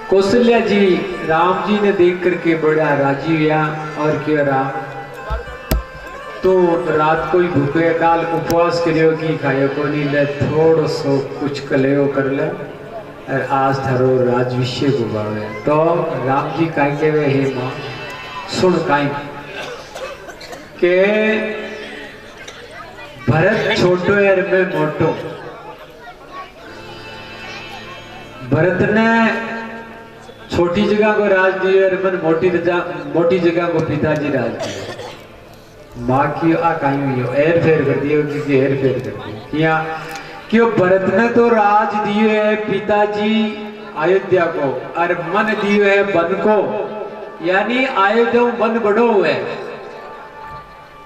कौशल्या जी राम जी ने देख करके बड़ा राजी हुआ और क्या राम तो रात को ही भूखे काल उपवास करियो की खायो को नहीं ले थोड़ो सो कुछ कलेयो कर ले और आज थारो राजविष्य को बावे तो राम जी काई केवे हे मां सुन काई के भरत छोटो है मैं मोटो भरत ने छोटी जगह को राज दियो और मन मोटी जगह को पिताजी राज दियो माँ की आ कहीं हो एर फेर कर दियो कि एर फेर कर दियो किया क्यों भरत ने तो राज दियो है पिताजी अयोध्या को और मन दियो है वन को यानी अयोध्या वन बड़ो है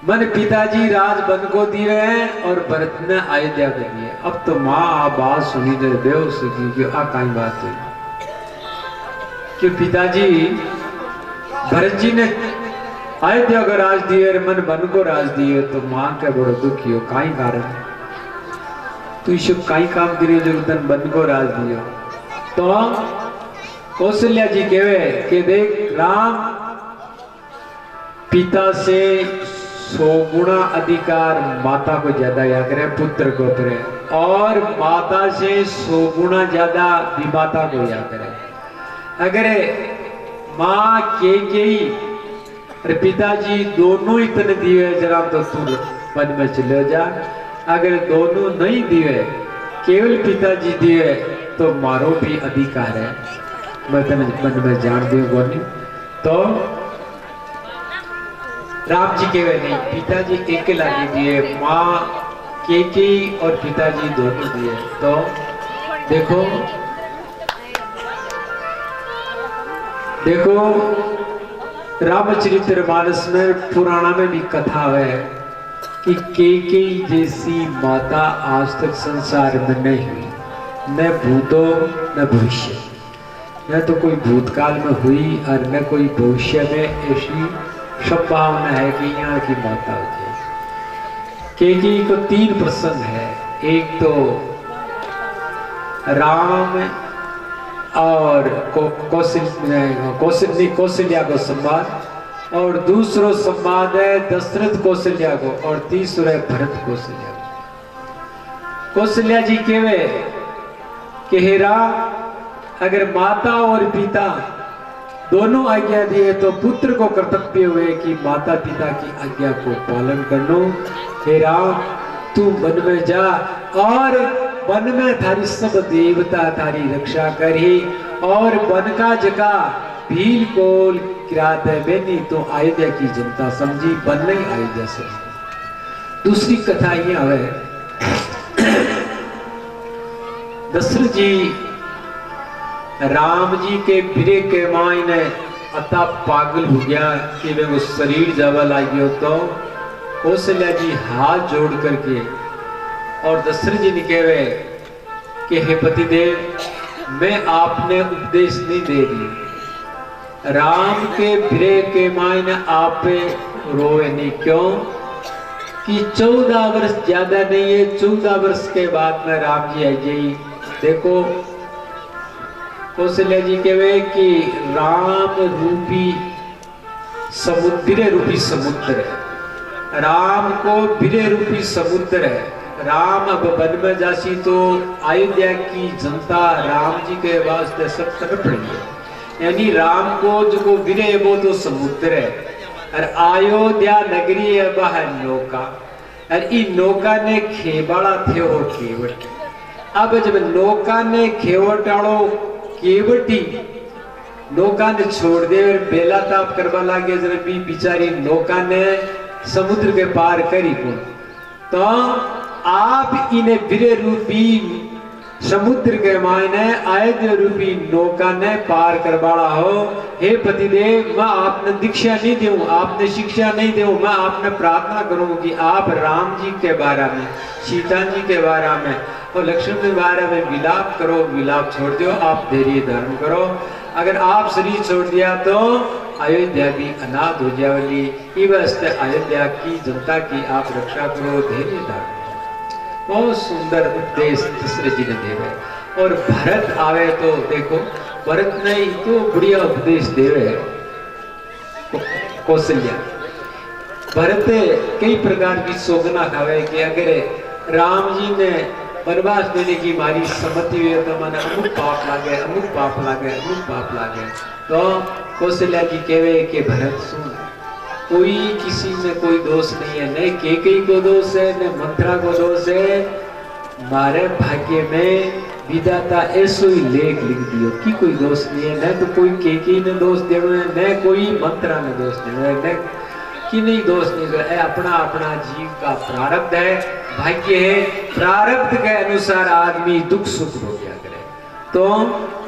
मन पिताजी राज वन को दिए हैं और भरत ने अयोध्या को दिए। अब तो माँ आ बात सुनी दे देव सकी क्यों आ कहीं बात हुई कि पिताजी भरत जी ने अयोध्या को राज दिए मन वन को राज दिए तो मां के बड़ो दुखी हो काई कारण तू इसे काई काम करियो जो तन वन को राज दियो तो कौशल्या जी कहवे कि देख राम पिता से 100 गुना अधिकार माता को ज्यादा या करे पुत्र को करे और माता से 100 गुना ज्यादा विमाता को या करे। अगर माँ के और पिताजी दोनों इतने दिए जरा तो तू मन में चले जा अगर दोनों नहीं दिए केवल पिताजी दिए तो मारो भी अधिकार है मैं तेने मन में जान दियो बोली तो राम जी के वे नहीं पिताजी एक लागी दिए माँ के और पिताजी दोनों दिए तो देखो देखो रामचरितमानस में पुराना में भी कथा है कि केकई जैसी माता आज तक संसार में नहीं हुई न भूतो न भविष्य न तो कोई भूतकाल में हुई और न कोई भविष्य में ऐसी संभावना है कि यहाँ की माता हो जाए। केकई को 3 प्रसंग है एक तो राम और कौशल्या को संवाद और दूसरो संवाद है दशरथ कौशल्या को और तीसरा है भरत कौशल्या को। कौशल्या जी कहवे कि हे राम अगर माता और पिता दोनों आज्ञा दिए तो पुत्र को कर्तव्य हुए कि माता पिता की आज्ञा को पालन करनो। हे राम तू वन में जा और वन में थारी सब देवता थारी रक्षा करी और वन का जका भील कोल किरात है बेनी तो अयोध्या की जनता समझी वन नहीं अयोध्या से। दूसरी कथा ये है दशरथ जी राम जी के बिरे के मायने अता पागल हो गया कि वे वो शरीर जावा लागियो तो कौशल्या जी हाथ जोड़ करके और दशरथ जी ने कहे कि हे पतिदेव मैं आपने उपदेश नहीं दे दी राम के बिरे के मायने आप रोए नहीं क्यों कि 14 वर्ष ज्यादा नहीं है 14 वर्ष के बाद में राम जी आई जाई। देखो कौशल्या जी कहे कि राम रूपी समुद्र रूपी समुद्र है राम को बिरे रूपी समुद्र है। राम अब वन में जासी तो अयोध्या की जनता राम जी के वास्ते सब तरफ पड़ी है यानी राम को जो बिरे वो तो समुद्र है और अयोध्या नगरी है वह नौका और इन नौका ने खेबाड़ा थे वो केवट। अब जब नौका ने खेवटाड़ो केवटी नौका ने छोड़ दे और बेला ताप करवा लागे जब भी बिचारी नौका ने समुद्र के पार करी को तो आप इन्हें बिरे रूपी समुद्र के मायने अयोध्या रूपी नौका ने पार करवाड़ा हो। हे पतिदेव मैं आपने दीक्षा नहीं दूं आपने शिक्षा नहीं दूं मैं आपने प्रार्थना करूं कि आप राम जी के बारे में सीता जी के बारे में और लक्ष्मण के बारे में विलाप करो विलाप छोड़ दो आप धैर्य धारण करो। अगर आप शरीर छोड़ दिया तो अयोध्या भी अनाथ हो जाएगी इस वास्ते अयोध्या की जनता की आप रक्षा करो धैर्य धारण। बहुत सुंदर उपदेश दशरथ जी ने दिए और भरत आवे तो देखो भरत ने इतो बढ़िया उपदेश देवे कौशल्या। भरत कई प्रकार की सोगना खावे कि अगर राम जी ने वनवास देने की मारी सम्मति हुई तो मैंने अमुक पाप लागे, अमुक पाप लागे, अमुक पाप लागे। तो कौशल्या जी कहवे कि भरत सुन, कोई किसी में कोई दोष नहीं है, न केकई को दोष है न मंत्रा को दोष है। मारे भाग्य में विधाता ऐसो ही लेख लिख दियो कि कोई दोष नहीं है, न तो कोई केकई ने दोष देवे, न कोई मंत्रा ने दोष देवे, न कि नहीं दोष नहीं है। अपना अपना जीव का प्रारब्ध है, भाग्य है, प्रारब्ध के अनुसार आदमी दुख सुख भोग्या करे। तो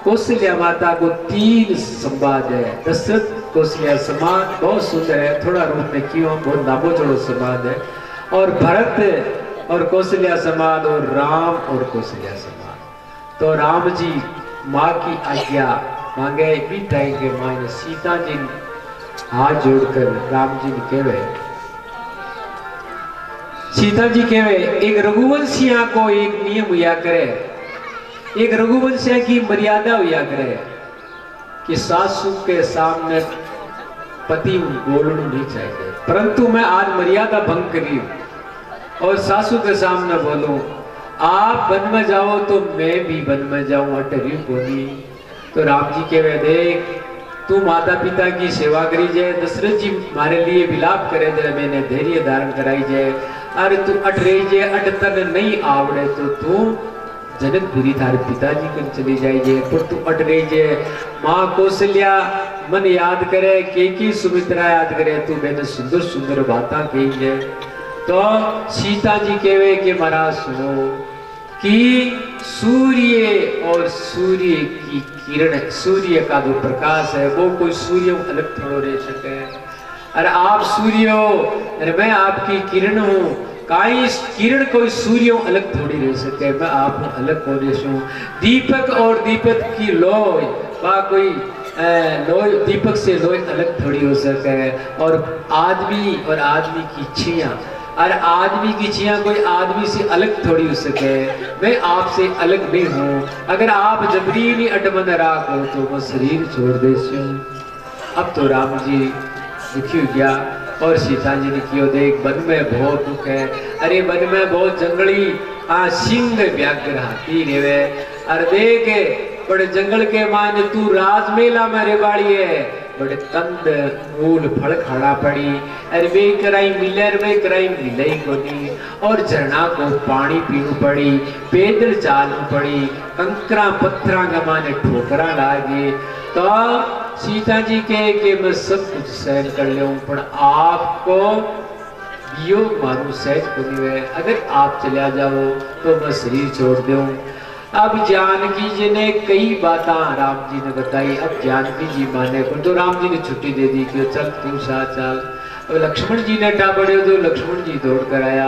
कौशल्या माता को 3 संवाद है। दशरथ कौशल्या संवाद बहुत सुंदर है, थोड़ा रूप में क्यों बहुत लांबो चौड़ो संवाद है। और भरत और कौशल्या संवाद और राम और कौशल्या संवाद। तो राम जी माँ की आज्ञा मांगे भी टाइम के मायने सीता जी हाथ जोड़कर राम जी ने कहवे, सीता जी कहवे एक रघुवंशिया को एक नियम हुआ करे, एक रघुवंशिया की मर्यादा हुआ करे कि सासू के सामने पति बोलना नहीं चाहिए, परंतु मैं आज मर्यादा भंग करी हूं और सासू के सामने बोलूं आप वन में जाओ तो मैं भी वन में जाऊं, अटरी बोली। तो राम जी कहवे देख तू माता पिता की सेवा करी जाए, दशरथ जी मारे लिए विलाप करे जरा मैंने धैर्य धारण कराई जाए। अरे तू अट रही जाए, अट तक नहीं आवड़े तो तू जनकपुरी थारे पिताजी कर चली जाइए, पर तू अट रही जाए। माँ कौशल्या मन याद करे, केकी सुमित्रा याद करे, तू मैंने सुंदर सुंदर बातें कही है। तो सीता जी कहवे कि महाराज सुनो कि सूर्य और सूर्य की किरण, सूर्य का जो प्रकाश है वो कोई सूर्य अलग थोड़ा रह सके। अरे आप सूर्य हो, अरे मैं आपकी किरण हूँ, काई किरण कोई सूर्य अलग थोड़ी रह सके, मैं आप अलग हो रही। दीपक और दीपक की लोय वह कोई लोय, दीपक से लोय अलग थोड़ी हो सके। और आदमी की छिया, और आदमी की छिया कोई आदमी से अलग थोड़ी हो सके, मैं आपसे अलग नहीं हूँ। अगर आप जबरी नहीं अटमन राखो तो मैं शरीर छोड़ देसूं। अब तो राम जी दुखी हो गया और सीता जी ने कियो देख वन में बहुत दुख है। अरे वन में बहुत जंगली सिंह व्याघ्र हाथी रेवे, अरे देख बड़े जंगल के माने तू राजमेला में रेवाड़ी है, बड़े कंद मूल फल खाना पड़ी। अरे वे कराई मिले ही कोनी, और झरना को पानी पीनू पड़ी, पैदल चालू पड़ी, कंकरा पत्थरा के माने ठोकरा लागे। तो सीता जी के मैं सब कुछ सहन कर लूं, पर आपको वियोग मारू सहज को नहीं है। अगर आप चला जाओ तो मैं शरीर छोड़ दूं। अब जानकी जी ने कई बातें राम जी ने बताई। अब जानकी जी माने को तो राम जी ने छुट्टी दे दी कि चल तू साथ चल। अब लक्ष्मण जी ने टापड़े तो लक्ष्मण जी दौड़ कर आया।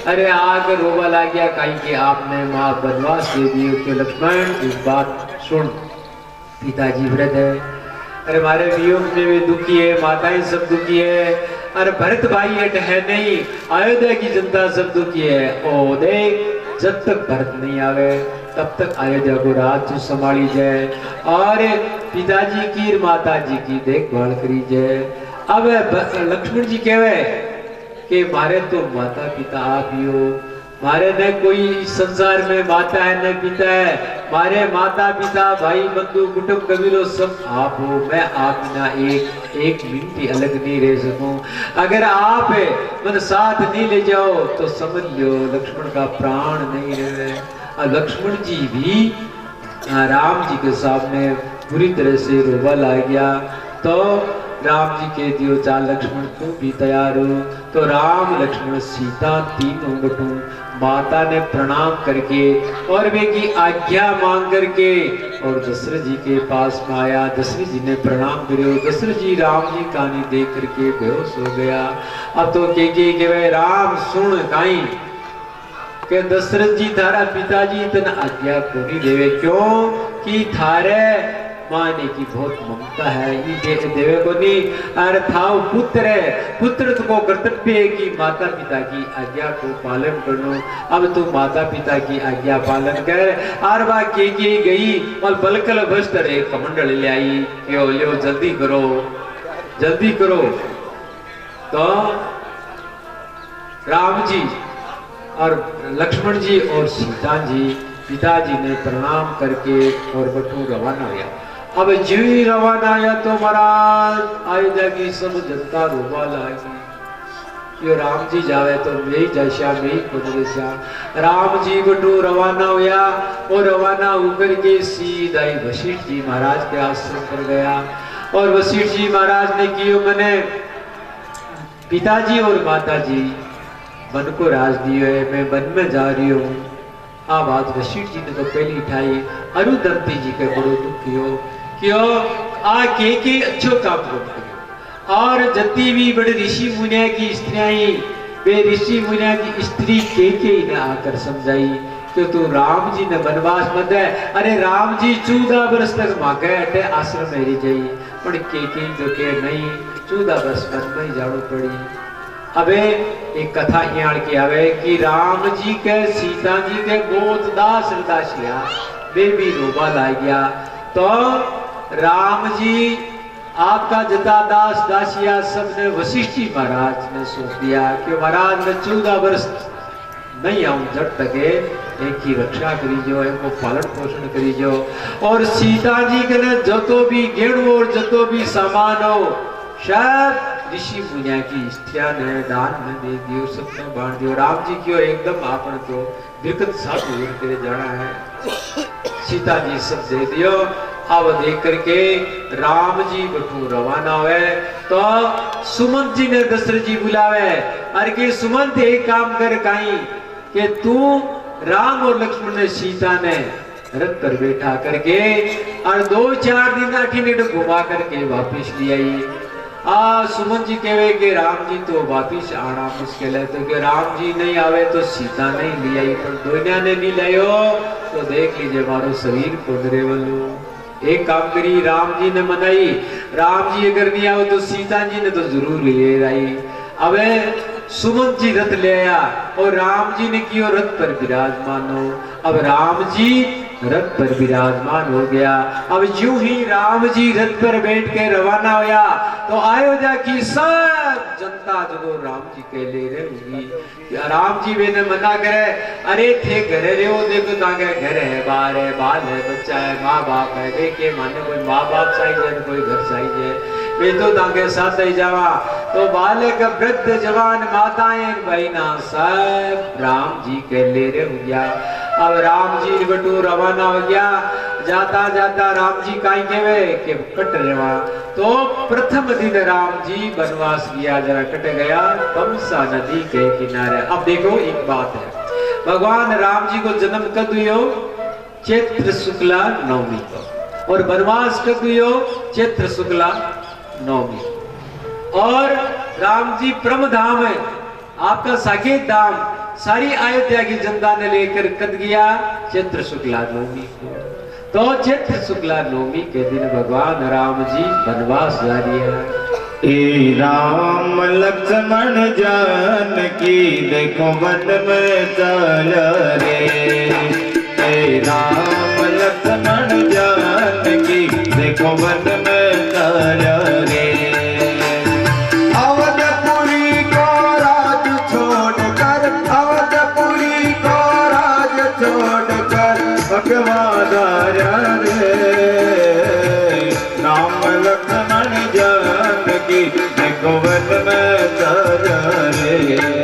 अरे आग रोवा ला गया कहीं कि आपने माँ बनवास दे दी कि लक्ष्मण इस बात सुन, पिताजी वृद्ध है, अरे हमारे वियोग में भी दुखी है, माताएं सब दुखी है, अरे भरत भाई अट है नहीं, अयोध्या की जनता सब दुखी है। ओ देख जब तक भरत नहीं आवे तब तक अयोध्या को राज तू संभाली जाए और पिताजी की माता जी की देखभाल करी जाए। अब लक्ष्मण जी कहवे कि मारे तो माता पिता आप ही हो, मारे न कोई संसार में माता है न पिता है, मारे माता पिता भाई बंधु कुटुंब कबीलों सब आप हो, मैं आप बिना एक मिनट अलग नहीं रह सकूं। अगर आप मन साथ नहीं ले जाओ तो समझ लो लक्ष्मण का प्राण नहीं रहे। और लक्ष्मण जी भी राम जी के सामने बुरी तरह से रोवा ला गया। तो राम जी के दियो चाल लक्ष्मण तू भी तैयार हो। तो राम लक्ष्मण सीता तीनों बटू माता ने प्रणाम करके और वे की आज्ञा मांग करके और दशरथ जी के पास में आया। दशरथ जी ने प्रणाम करो। दशरथ जी राम जी कहानी देख करके बेहोश हो गया। अब तो के वे राम सुन काई के दशरथ जी थारा पिताजी तन आज्ञा को नहीं देवे, क्यों कि थारे माने की बहुत ममता है। ये देवे को नहीं अरे थाव पुत्र है, पुत्र को कर्तव्य है कि माता पिता की आज्ञा को पालन करनो। अब तू माता पिता की आज्ञा पालन कर। आर बा के गई और बलकल बस्तर एक कमंडल ले आई, क्यों लियो जल्दी करो जल्दी करो। तो राम जी और लक्ष्मण जी और सीता जी पिताजी ने प्रणाम करके और बटू रवाना हुआ। अब जी रवाना आया तो महाराज अयोध्या की सब जनता रोवा लगी, यो राम जी जावे तो मैं जैसा मैं कुदरेसा। राम जी बटू रवाना हुआ और रवाना होकर के सीधा ही वशिष्ठ जी महाराज के आश्रम पर गया। और वशिष्ठ जी महाराज ने कियो मैंने पिताजी और माता जी वन को राज दियो है, मैं वन में जा रही हूँ। आ बात वशिष्ठ जी ने तो पहली उठाई। अरुंधति जी के बड़ो दुखी हो क्यों आ के अच्छो काम करो। और जति भी बड़े ऋषि मुनिया की स्त्रियां वे ऋषि मुनिया की स्त्री के ने आकर समझाई कि तू राम जी ने वनवास मत है। अरे राम जी 14 वर्ष तक मांगे अटे आश्रम में रह जाई, पर के जो के नहीं 14 वर्ष वन में जानो पड़ी। अबे एक कथा यहाँ की आवे कि राम जी के सीता जी के बहुत दास दासिया वे भी रोबा ला गया। तो राम जी आपका जता दास दासिया सबने वशिष्ठ जी महाराज ने सौंप दिया कि महाराज मैं 14 वर्ष नहीं आऊं जब तक एक की रक्षा करी जो इनको पालन पोषण करी जो। और सीता जी के ने जो तो भी गेड़ और जो तो भी सामान हो सब ऋषि मुनिया की स्त्रियां ने दान में दे दियो, सबने बांट दियो। राम जी की एकदम आपन तो बिरकत साथ होकर जाना है, सीता जी सब दे दियो। अब देख करके राम जी बटू रवाना हुए तो सुमंत जी ने दशरथ जी बुलावे। अरे के सुमंत एक काम कर काई कि तू राम और लक्ष्मण ने सीता ने रथ पर बैठा करके और 2-4 दिन अठीने घुमा करके वापिस ले आई। सुमन जी कहे कि राम जी तो वापिस आना मुश्किल है, तो कि राम जी नहीं आवे तो सीता नहीं ले आई, पर दोनों ने नहीं लायो तो देख लीजिए मारो शरीर पुदरे वालो। एक काम करी राम जी ने मनाई, राम जी अगर नहीं आओ तो सीता जी ने तो जरूर ले आई। अब सुमंत जी रथ ले आया और राम जी ने कियो रथ पर विराजमान हो। अब राम जी रथ पर विराजमान हो गया। अब यूं ही राम जी रथ पर बैठ के रवाना होया तो अयोध्या की सब जनता जो राम जी के ले रहे होगी। राम जी वे ने मना करे, अरे थे घरे रहो, देखो ताके घर है, बाहर है, बाल है, बच्चा है, माँ बाप है, वे के माने कोई माँ बाप चाहिए कोई घर चाहिए, वे तो ताके साथ ही जावा। तो बालक वृद्ध जवान माताएं बहना सब राम जी के ले रहे हो गया। अब राम जी बटू रवाना हो गया। जाता जाता राम जी काई केवे के कट रेवा। तो प्रथम दिन राम जी वनवास किया जरा कट गया तमसा नदी के किनारे। अब देखो एक बात है, भगवान राम जी को जन्म कब हुयो? चैत्र शुक्ला नवमी को, और वनवास कब हुयो? चैत्र शुक्ला नवमी। और राम जी परम धाम है आपका साकेत धाम, सारी अयोध्या की जनता ने लेकर कद गया चैत्र शुक्ला नवमी को। तो चैत्र शुक्ला नवमी के दिन भगवान राम जी वनवास जा रही है। ए राम लक्ष्मण जानकी देखो वन में चल रे। ए राम लक्ष्मण जानकी देखो वन में चल रे। अवधपुरी को राज छोड़कर, अवधपुरी को राज छोड़कर भगवान आया रे। राम लक्ष्मण जानकी देखो वन में चल रे।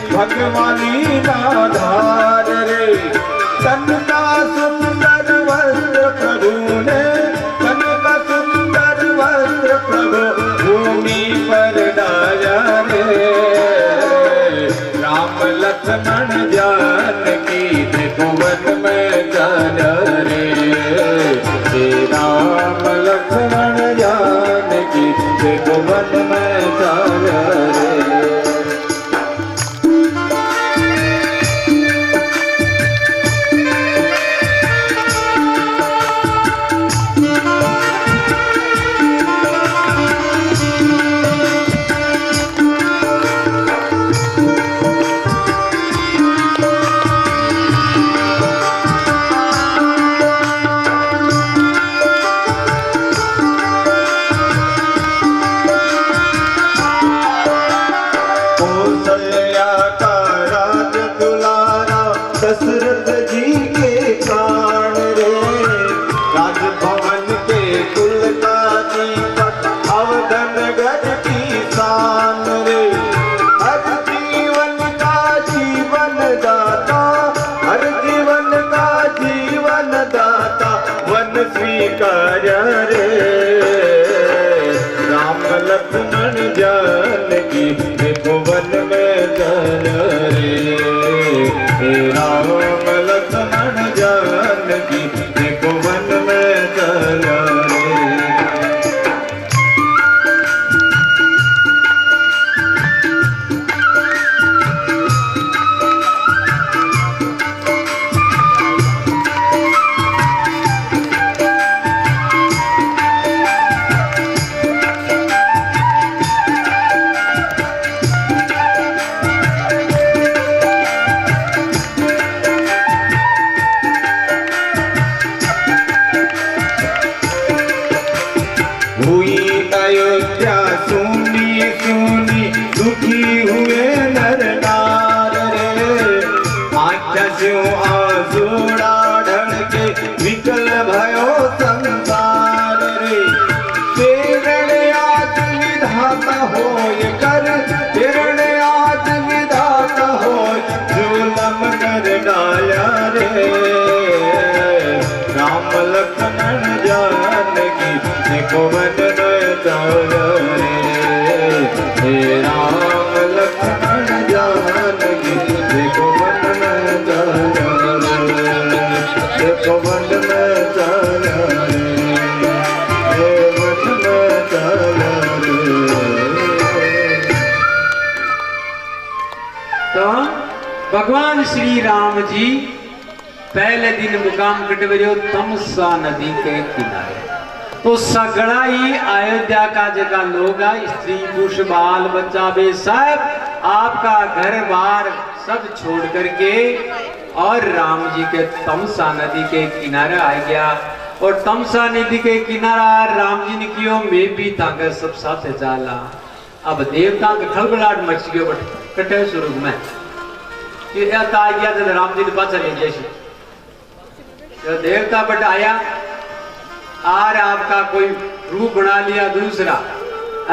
भगवानी आधार रे। तन का सुंदर वस्त्र प्रभु ने, तन का सुंदर वस्त्र सहस्त्र प्रभु भूमि पर डाया रे। राम लक्ष्मण जानकी देखो वन में जाया रे। हे राम लक्ष्मण जानकी देखो वन में जाया रे। दशरथ जी के प्राण रे। राजभवन के कुल का दीपक अवधन गढ़ की शान रे। हर जीवन का जीवन दाता, हर जीवन का जीवन दाता वन स्वीकार रे। राम लक्ष्मण जानकी देखो वन में जाया रे। राम लक्ष्मण जानकी देखो वन में जाया रे। हुई अयोध्या सुनी सुनी दुखी हुए नर नार रे। आख्या जो आजोड़ा ढलके विकल भयो संसार रे। तेरण आज विधाता होय कर, तेरण आज विधाता होय जुलम कर डाया रे। राम लक्ष्मण जानकी देखो वन में जाया रे। हे राम लक्ष्मण जानकी देखो वन में जाया रे। देखो वन में जाया रे। हे वन में जाया रे। तो भगवान श्री राम जी पहले दिन मुकाम कटवरियो तमसा नदी के किनारे। तो सगड़ा ही अयोध्या का जगह लोग स्त्री पुरुष बाल बच्चा बे सब आपका घर बार सब छोड़ करके और राम जी के तमसा नदी के किनारे आ गया। और तमसा नदी के किनारा राम जी ने कियो मैं भी ताकर सब साथ जाला। अब देवता का खलबलाट मच गयो बट कटे स्वरूप में कि आता आ गया तो राम जी ने पास ले जैसे तो देवता बट आया और आपका कोई रूप बना लिया दूसरा।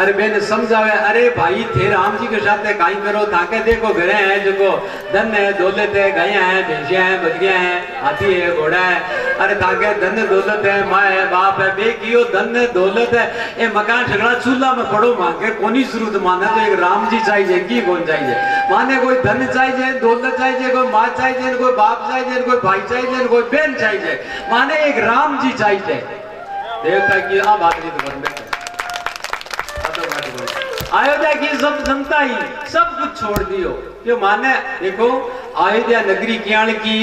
अरे मैंने समझावे अरे भाई थे राम जी के साथ काई करो ताके देखो घरे हैं जो धन है दौलत है गाया है भैंसिया है बकरियां हैं हाथी है घोड़ा है। अरे ताके धन दौलत है माँ है बाप है बेकियो धन दौलत है ये मकान झगड़ा चूल्हा में पड़ो मांगे कोनी शुरू माने तो एक राम जी चाहिए की कौन चाहिए माने कोई धन चाहिए दौलत चाहिए कोई माँ चाहिए कोई बाप चाहिए कोई भाई चाहिए कोई बहन चाहिए माने एक राम जी चाहिए। देवता की अब आदमी अयोध्या की सब जनता ही सब कुछ छोड़ दियो क्यों माने देखो अयोध्या नगरी क्याण की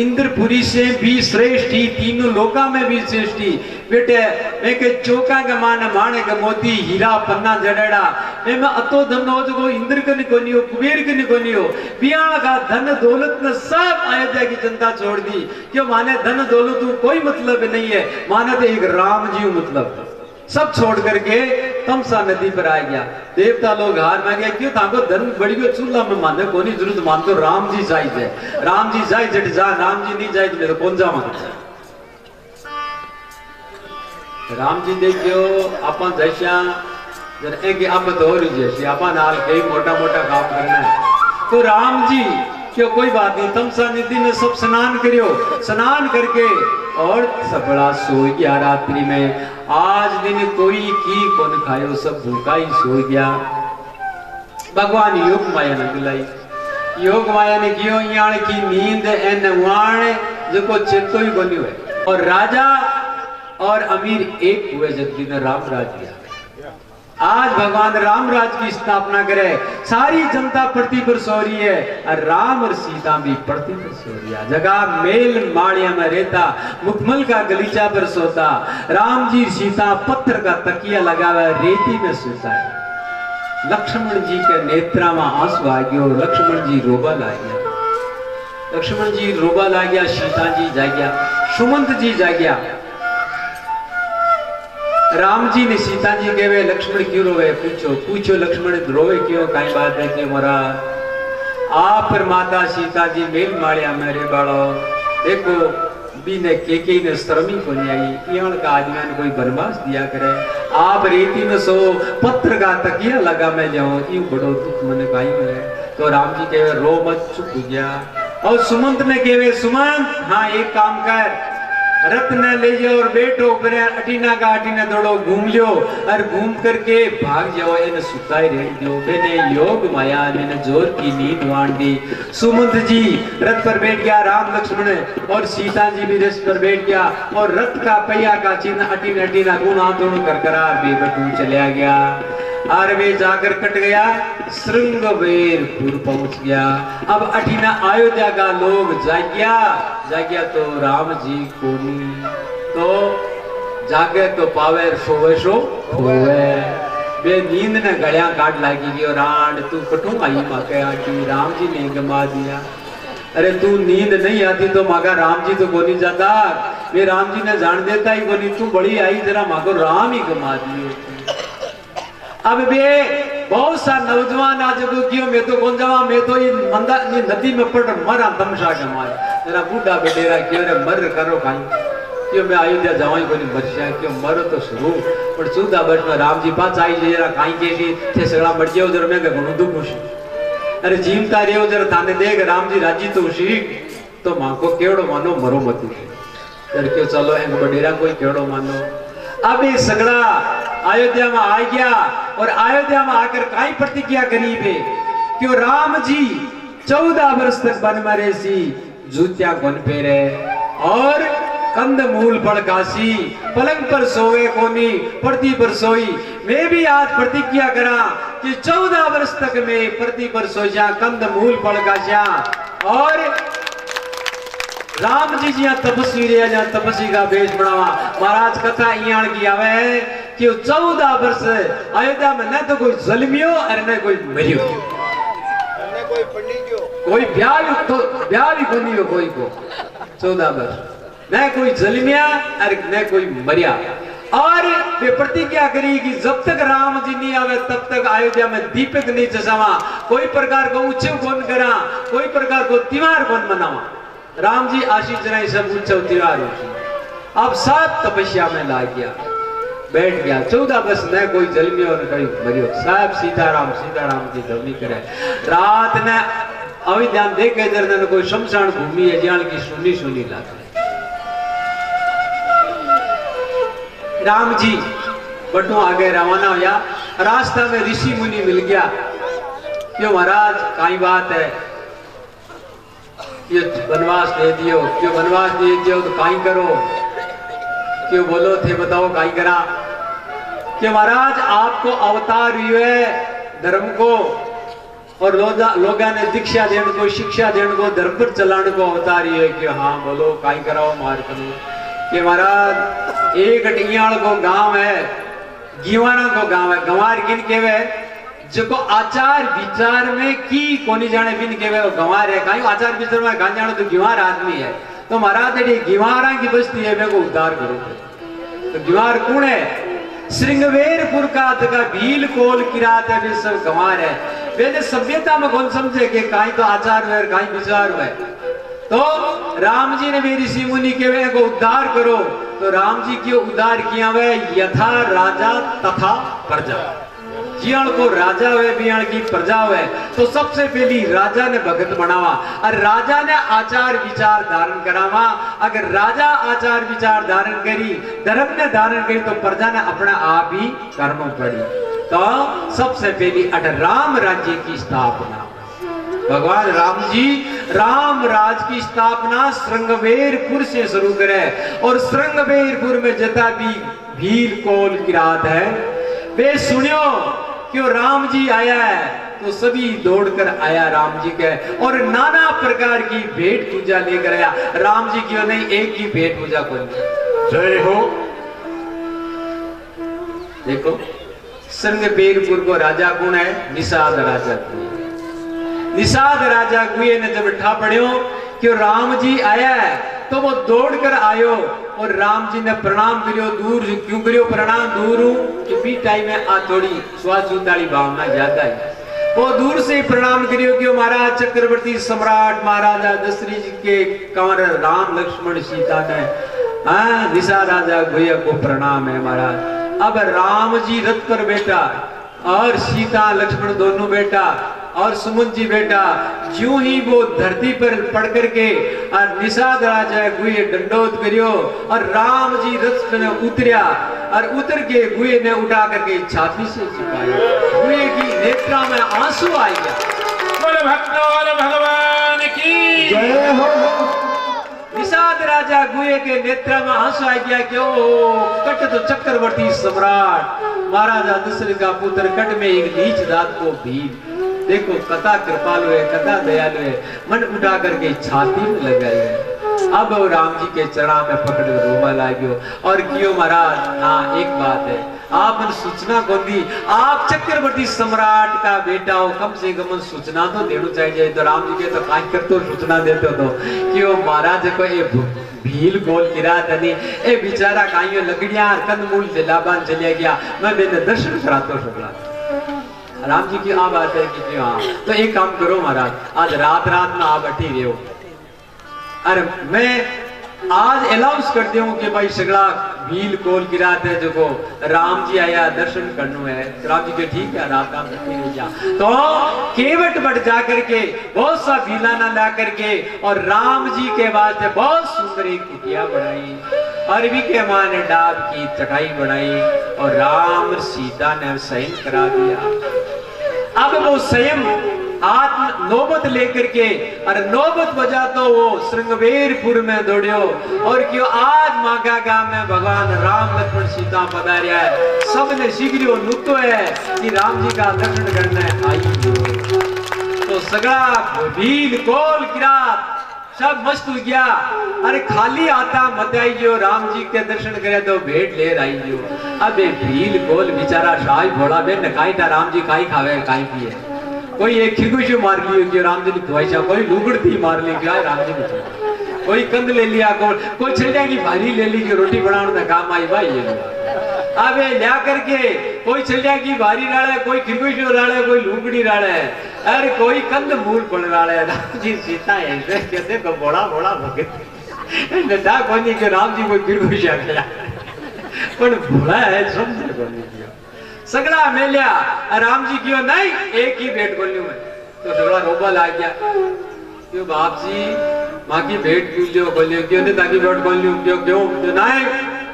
इंद्रपुरी से भी श्रेष्ठ ही तीनों लोका में भी श्रेष्ठ ही बेटे मैं के चौका के माने माने के मोती हीरा पन्ना जड़ेड़ा मैं अतो धन हो जो इंद्र कन कोनियो कुबेर कन कोनियो बियाण का धन दौलत ने सब अयोध्या की जनता छोड़ दी क्यों माने धन दौलत कोई मतलब नहीं है माने तो एक राम जी मतलब सब छोड़ करके तमसा नदी पर आ गया। देवता लोग हार मान गया क्यों ताको धन बड़ी को चूल्हा में माने कोनी जरूरत मान तो राम जी चाहिए राम जी जाए जट जा राम जी नहीं जाए तो मेरे कौन जा मान राम जी देखियो अपन जैसा जर एक आप तो और जैसे अपन नाल कई मोटा मोटा काम करना है तो राम जी क्यों कोई बात नहीं तमसा नदी में सब स्नान करियो स्नान करके और सबड़ा सो गया रात्रि में। आज दिन कोई की कौन खायो, सब भूखा ही सो गया। भगवान योग माया ने बुलाई, योग माया ने कियो यान की नींद एन वाण जो चेतो ही बन्यो है। और राजा और अमीर एक हुए जब दिन राम राज दिया। आज भगवान राम राज की स्थापना करे, सारी जनता पृथ्वी पर सो रही है और राम और सीता भी पृथ्वी पर सो रही है। जगह मेल माड़िया में रहता, मुखमल का गलीचा पर सोता। राम जी सीता पत्थर का तकिया लगा हुआ रेती में सोता है। लक्ष्मण जी के नेत्रा में आंसू आ गयो, लक्ष्मण जी रोबा ला गया, लक्ष्मण जी रोबा ला गया, सीता जी जाग्या, सुमंत जी जाग्या। राम जी ने सीता जी कहे लक्ष्मण क्यों रोवे, पूछो पूछो लक्ष्मण रोवे क्यों, कई बात है कि मोरा आप पर माता सीता जी मेल माड़िया मेरे बाड़ो देखो बीने के ने शर्मी को नहीं आई, इवन का आदमी ने कोई बनवास दिया करे, आप रेती में सो पत्थर का तकिया लगा मैं जाऊं, यूं बड़ो दुख मने काई मिले। तो राम जी कहे रो मत, चुप हो गया। और सुमंत ने कहे सुमंत हाँ एक काम कर, रथ न ले जाओ और बैठो अटीना का अटीना दौड़ो घूम लो और घूम करके भाग जाओ, इन सुताई रह दो। मैंने योग माया मैंने जोर की नींद वाण दी। सुमंत जी रथ पर बैठ गया, राम लक्ष्मण और सीता जी भी रथ पर बैठ गया और रथ का पहिया का चिन्ह अटीना अटीना गुना दोनों कर करार बेबटू चला गया। और वे जाकर कट गया, श्रृंगवेरपुर पहुंच गया। अब अठीना अयोध्या का लोग जाग्या, जाग्या तो राम जी को नहीं, तो जागे तो पावे सोवे सो होवे। वे नींद ने गलियां काट लागी गई और राण तू कटू आई माके आटी, राम जी ने गमा दिया। अरे तू नींद नहीं आती तो मागा राम जी तो कोनी जाता, वे राम जी ने जान देता ही कोनी, तू बड़ी आई जरा माको राम ही गमा दिए। अब वे बहुत सा नौजवान आज को क्यों मैं तो कौन जावा, मैं तो ये मंदा ये नदी में पड़ मरा तमशा के मारे जरा बूढ़ा बेटेरा क्यों रे मर करो काई क्यों मैं अयोध्या जावाई कोनी मरशा क्यों मरो तो शुरू पर 14 वर्ष में राम जी पास आई जरा काई केसी थे सगळा मर गयो जरा मैं घणो दुख खुश। अरे जीवता रेव जरा थाने देख राम जी राजी तो सी तो मां को केवड़ो मानो मरो मत जर क्यों चलो एक बडेरा कोई केवड़ो मानो। अब ये सगड़ा अयोध्या में आ गया और अयोध्या में आकर काई प्रतिज्ञा करी है क्यों राम जी 14 वर्ष तक वन में रहे, जूतिया कौन पहरे और कंद मूल फल काशी, पलंग पर सोवे कोनी पृथ्वी पर सोई। मैं भी आज प्रतिज्ञा करा कि 14 वर्ष तक मैं पृथ्वी पर सोचा कंद मूल फल काशा। और राम जी जी तपस्वी रहे जहाँ तपस्वी का वेश बनावा। महाराज कथा इयाण की आवे कि 14 वर्ष अयोध्या में न तो कोई जलमियो और न कोई मरियो, न कोई पंडित कोई ब्याह भी कोनी हो कोई को 14 वर्ष न कोई जलमिया और न कोई मरिया। और वे प्रतिज्ञा करी कि जब तक राम जी नहीं आवे तब तक अयोध्या में दीपक नहीं चसावा, कोई प्रकार को उत्सव कौन करा, कोई प्रकार को त्योहार कौन मनावा। राम जी आशीष जनाई सब उत्सव त्योहार होती। अब सब तपस्या में ला गया, बैठ गया 14 वर्ष न कोई जलमियो और कोई मरियो, सब सीताराम की धर्मी करे। रात ने अयोध्या देखे जर कोई शमशान भूमि है जहाँ की सुनी सुनी लागे। राम जी बटू आगे रवाना होया, रास्ता में ऋषि मुनि मिल गया। क्यों महाराज काई बात है, ये वनवास दे दियो, क्यों वनवास दे दियो तो काई करो, क्यों बोलो थे बताओ काई करा। कि महाराज आपको अवतार हुए धर्म को और लोगा ने दीक्षा देने को शिक्षा देने को धर्म पर चलाने को अवतार हुए कि हाँ बोलो काई कराओ मार करो। कि महाराज एक टियाल को गांव है, गीवाना को गांव है, गंवार किन के वे जो आचार विचार में की कोनी जाने बिन के वे गंवार है, कहीं आचार विचार में गां जाने तो गिवार आदमी है। तो महाराज गिवारा की बस्ती है मेरे को उद्धार करो। तो गिवार कौन है, श्रृंगवेरपुर का भील कोल किरात है, वे सब गंवार है। वे सभ्यता में कौन समझे कि कहीं तो आचार हुए कहीं विचार हुए। तो राम जी ने भी ऋषि मुनि के वे को उद्धार करो। तो राम जी की उदार किया वे यथा राजा तथा प्रजा। जियाण को राजा हुए बियाण की प्रजा हुए तो सबसे पहली राजा ने भगत बनावा और राजा ने आचार विचार धारण करावा। अगर राजा आचार विचार धारण करी, धर्म ने धारण करी तो प्रजा ने अपना आप ही कर्म पड़ी। तो सबसे पहली अट राम राज्य की स्थापना, भगवान राम जी राम राज की स्थापना श्रृंगवेरपुर से शुरू करे। और श्रृंगवेरपुर में जता भी भील कोल की रात है वे सुनियो क्यों राम जी आया है तो सभी दौड़कर आया राम जी के और नाना प्रकार की भेंट पूजा लेकर आया। राम जी क्यों नहीं, एक की भेंट पूजा को जय हो। देखो श्रृंगवेरपुर को राजा कौन है? निषाद राजा गुहे। निषाद राजा गुहे ने जब ठा पड़ियो कि राम जी आया है तो वो दौड़कर आयो और राम जी ने प्रणाम करियो। दूर क्यों करियो प्रणाम? दूर हूं कि बी टाइम में आ थोड़ी स्वाचुताली भावना ज्यादा है। वो दूर से प्रणाम करियो कि महाराज चक्रवर्ती सम्राट महाराजा दशरथ जी के कंवर राम लक्ष्मण सीता ने निषाद राजा गुहे को प्रणाम है महाराज। अब राम जी रथ पर बैठा और सीता लक्ष्मण दोनों बैठा और सुमन जी बेटा। ज्यों ही वो धरती पर पड़ करके और निषाद राजा गुहे दंडोत करियो और राम जी रथ में उतरिया और उतर के गुहे ने उठा करके छाती से चिपकाया। गुहे की नेत्रा में आंसू आ गया। बोले भक्तों भगवान की जय हो। निषाद राजा गुहे के नेत्रा में आंसू आ गया कि ओ कट तो चक्रवर्ती सम्राट महाराजा दशरथ का पुत्र कट में एक नीच जात को भील। देखो कथा कृपालु है, कथा दयालु है, मन उठा करके छाती में लगाई। अब राम जी के चरणा में पकड़ रोवा लाग्यो और क्यों महाराज। हाँ एक बात है, आपने सूचना कौन दी? आप चक्रवर्ती सम्राट का बेटा हो, कम से कम सूचना तो देना चाहिए। तो राम जी के तो काट कर तो सूचना देते हो तो क्यों महाराज को ये भील गोल गिरा तनी ए बेचारा काइयो लकड़ियां कंदमूल जलाबान चलिया गया, मैं मैंने दर्शन करातो सकला। राम जी की आ बात है कि हाँ तो एक काम करो महाराज, आज रात में आप बैठी रहो। अरे मैं आज अनाउंस कर दूं कि भाई सगला भील कोल की रात है जो को राम जी आया दर्शन करने है। राम जी के ठीक है रात का बैठी रह जा। तो केवट बट जा करके बहुत सा भीला ना ला करके और राम जी के वास्ते बहुत सुंदर एक कुटिया बनाई। अरबी के मां ने डाब की चटाई बनाई और राम सीता ने शयन करा दिया। अब वो स्वयं हाथ नौबत लेकर के और नौबत बजा तो वो श्रृंगवेरपुर में दौड़ियो और क्यों आज मागा गांव में भगवान राम लक्ष्मण सीता पधारिया है। सबने शीघ्र नुतो है कि राम जी का दर्शन करने आई। तो सगड़ा भील कोल किरात सब मस्त हो गया। अरे खाली आता मत आई जो राम जी के दर्शन करे तो भेंट ले आई जो। अबे भील कोल बेचारा शाही भोला बेन काई था राम जी काई खावे काई पिए। कोई एक खिगुश मार लियो कि राम जी ने धुआईशा, कोई लुगड़ती मार ली क्या राम जी ने, कोई कंद ले लिया, कोई छिलजा की भारी ले ली कि रोटी बनाने में काम आई भाई ये। अबे लिया करके कोई छिलजा की भारी डाले, कोई खिगुश डाले, कोई लुगड़ी डाले, अरे कोई कंद मूल पड़ रहा है। राम जी सीता है कहते को बड़ा बड़ा भगत नदा कोनी के राम जी को खिगुश आ गया पर भोला है समझे कोनी किया सगड़ा मेलिया। राम जी क्यों नहीं एक ही भेंट बोलूं मैं तो सगड़ा रोबा ला गया क्यों बाप जी मां की भेंट पूछो बोलियो क्यों नहीं ताकि भेंट बोलूं क्यों क्यों नहीं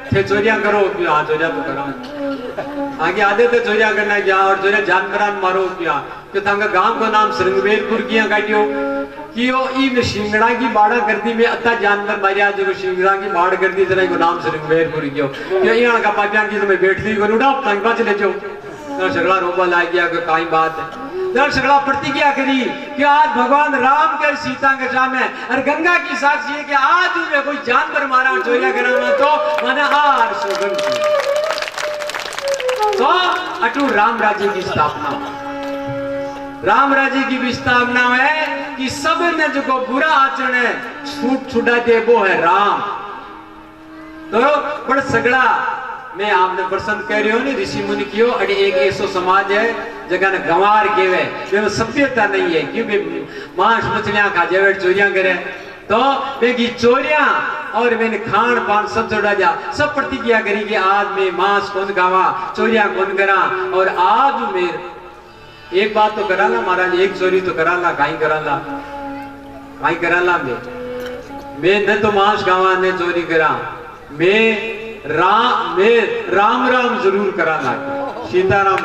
थे चोरियां करो क्यों? हाँ चोरियां तो करो आगे आधे तो चोरियां करना क्या और चोरियां जानवरान मारो क्या? तो थांगा गांव का नाम श्रृंगवेरपुर किया काटियो कियो इन शिंगड़ा की बाड़ा करती में अत्ता जानवर मारिया जो शिंगड़ा की बाड़ करती तरह को नाम श्रृंगवेरपुर कियो ये यहां का पापियां की तो मैं बैठती को उड़ा तंग बात ले जो तो सगला रोबा ला गया कि काई बात है। दर सगला प्रतिज्ञा करी कि आज भगवान राम के सीता के सामने और गंगा की साक्षी है कि आज में कोई जानवर मारा चोरिया कराना तो माने हार सोगन तो अटू राम राज्य की स्थापना। राम राज्य की भी स्थापना है कि सब ने जो को बुरा आचरण है छूट छुड़ा दे वो है राम। तो बड़ सगड़ा मैं आपने प्रसन्न कह रही हूं नहीं ऋषि मुनि कियो अरे एक ऐसो समाज है जगह ने गंवार केवे वे सभ्यता नहीं है क्योंकि मांस मछलियां खा जावे चोरियां करे तो बेगी चोरियां और मैंने खान पान सब छोड़ा जा, सब प्रतिज्ञा करी कि आज मैं मांस कौन खावा, चोरिया कौन करा। और आज मैं एक बात तो करा ला महाराज, एक चोरी तो करा ला, काई करा ला मैं न तो मांस खावा न चोरी करा, मैं राम राम जरूर करा ला, सीताराम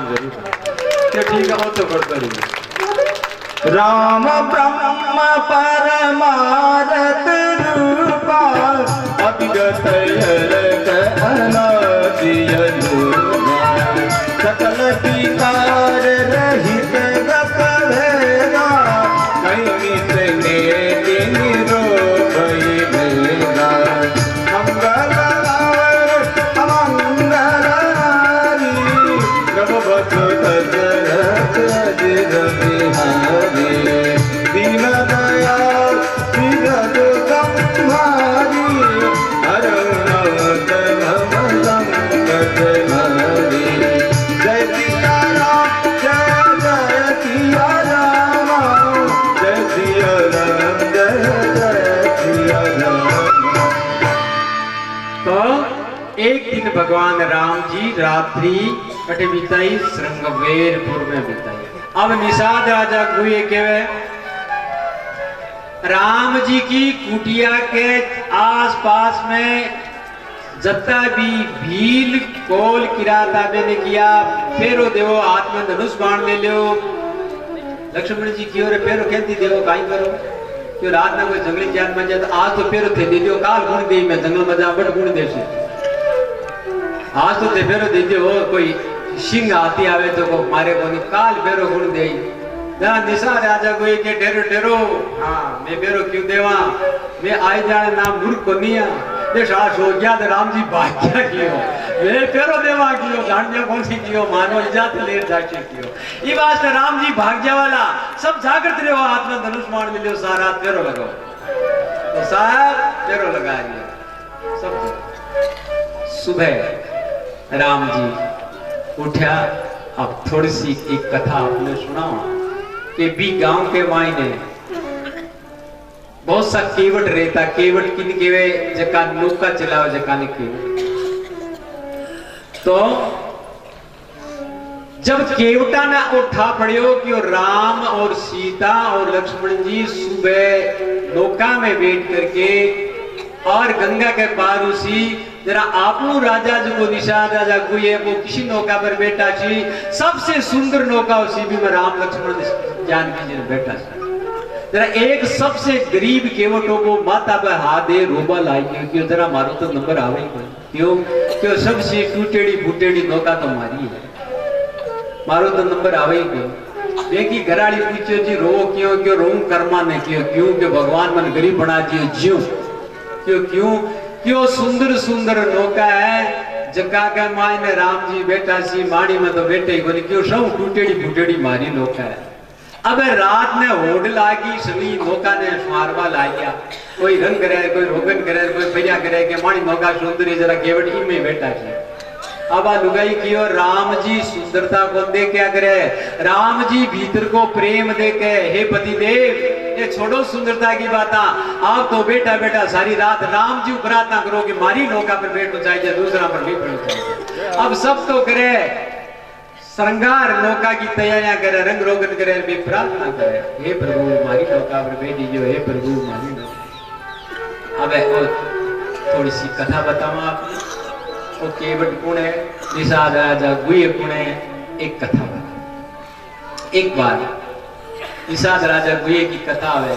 जरूर करा। ठीक है, वो तो करता रही। राम ब्रह्म परमारथ रूपा अविगत सकल विकार रहित गत भेदा कहीं से भगवान राम जी रात्रि कटे बिताई श्रृंगवेरपुर में बिताई। अब निषाद राजा गुए केवे राम जी की कुटिया के आसपास में जत्ता भी भील कोल किराता मैंने किया, फेरो देवो हाथ में धनुष बाण ले लो। लक्ष्मण जी की ओर फेरो कहती देवो काई करो, क्यों रात में कोई जंगली जान बन जाए, आज तो फेरो थे दे दियो, काल गुण दे मैं जंगल में जा बट गुण दे से आज तो ते फेरो दीजिए हो, कोई सिंह हाथी आवे तो को मारे को नहीं, काल फेरो गुण दे ना। निशा राजा को एक डेरो डेरो हाँ मैं फेरो क्यों देवा, मैं आई जाने ना मूर्ख को नहीं मैं सास हो गया तो राम जी भाग्या कियो, मैं फेरो देवा कियो, जानिया कौन सी कियो, मानो इजात लेट जाके कियो। ये बात राम जी भाग्य वाला सब जागृत रहो, हाथ में धनुष मार ले लो, सारा हाथ फेरो लगाओ तो साहब फेरो लगा लिया सब। सुबह राम जी उठा, अब थोड़ी सी एक कथा आपने सुना कि भी गांव के मायने बहुत सा केवट रहता, केवट किन केवे जका नौका चलाओ जका ने केवट। तो जब केवटा ने उठा पड़ियो कि राम और सीता और लक्ष्मण जी सुबह नौका में बैठ करके और गंगा के पार उसी जरा आपू राजा जो निषाद राजा गुए वो किसी नौका पर बैठा छी, सबसे सुंदर नौका उसी भी में राम लक्ष्मण जानकी जी ने बैठा था। जरा एक सबसे गरीब केवटो को माता पर हाथ दे रोबा लाई क्यों जरा मारो तो नंबर आवे क्यों क्यों सबसे टूटेड़ी फूटेड़ी नौका तो मारी है, मारो तो नंबर आवे क्यों। देखी घराड़ी पूछो जी रो क्यों क्यों रो कर्मा ने क्यों क्यों क्यों भगवान मन गरीब बना दियो ज्यों क्यों क्यों क्यों सुंदर सुंदर नौका है जगा के मायने राम जी बैठा सी, माड़ी में तो बैठे ही क्यों सब टूटेड़ी फूटेड़ी मारी नौका है। अब रात ने होड़ लागी सली नौका ने मारवा ला गया, कोई रंग करे कोई रोगन करे कोई बढ़िया करे के माड़ी नौका सुंदरी जरा केवट में बैठा है। अब लुगाई की और राम जी सुंदरता को दे क्या करे, राम जी भीतर को प्रेम दे के हे पति देव ये छोड़ो सुंदरता की बात, आप तो बेटा बेटा सारी रात राम जी प्रार्थना करो कि मारी नौका पर बैठो चाहिए दूसरा पर नहीं बैठो चाहिए। अब सब तो करे श्रृंगार नौका की तैयारियां करे, रंग रोगन करे, भी प्रार्थना करे हे प्रभु मारी नौका पर बैठी जो, हे प्रभु मारी नौका। अब थोड़ी सी कथा बताऊं आपने, वो केवट कौन है, निषाद राजा गुए कौन है, एक कथा बता। एक बार निषाद राजा गुए की कथा है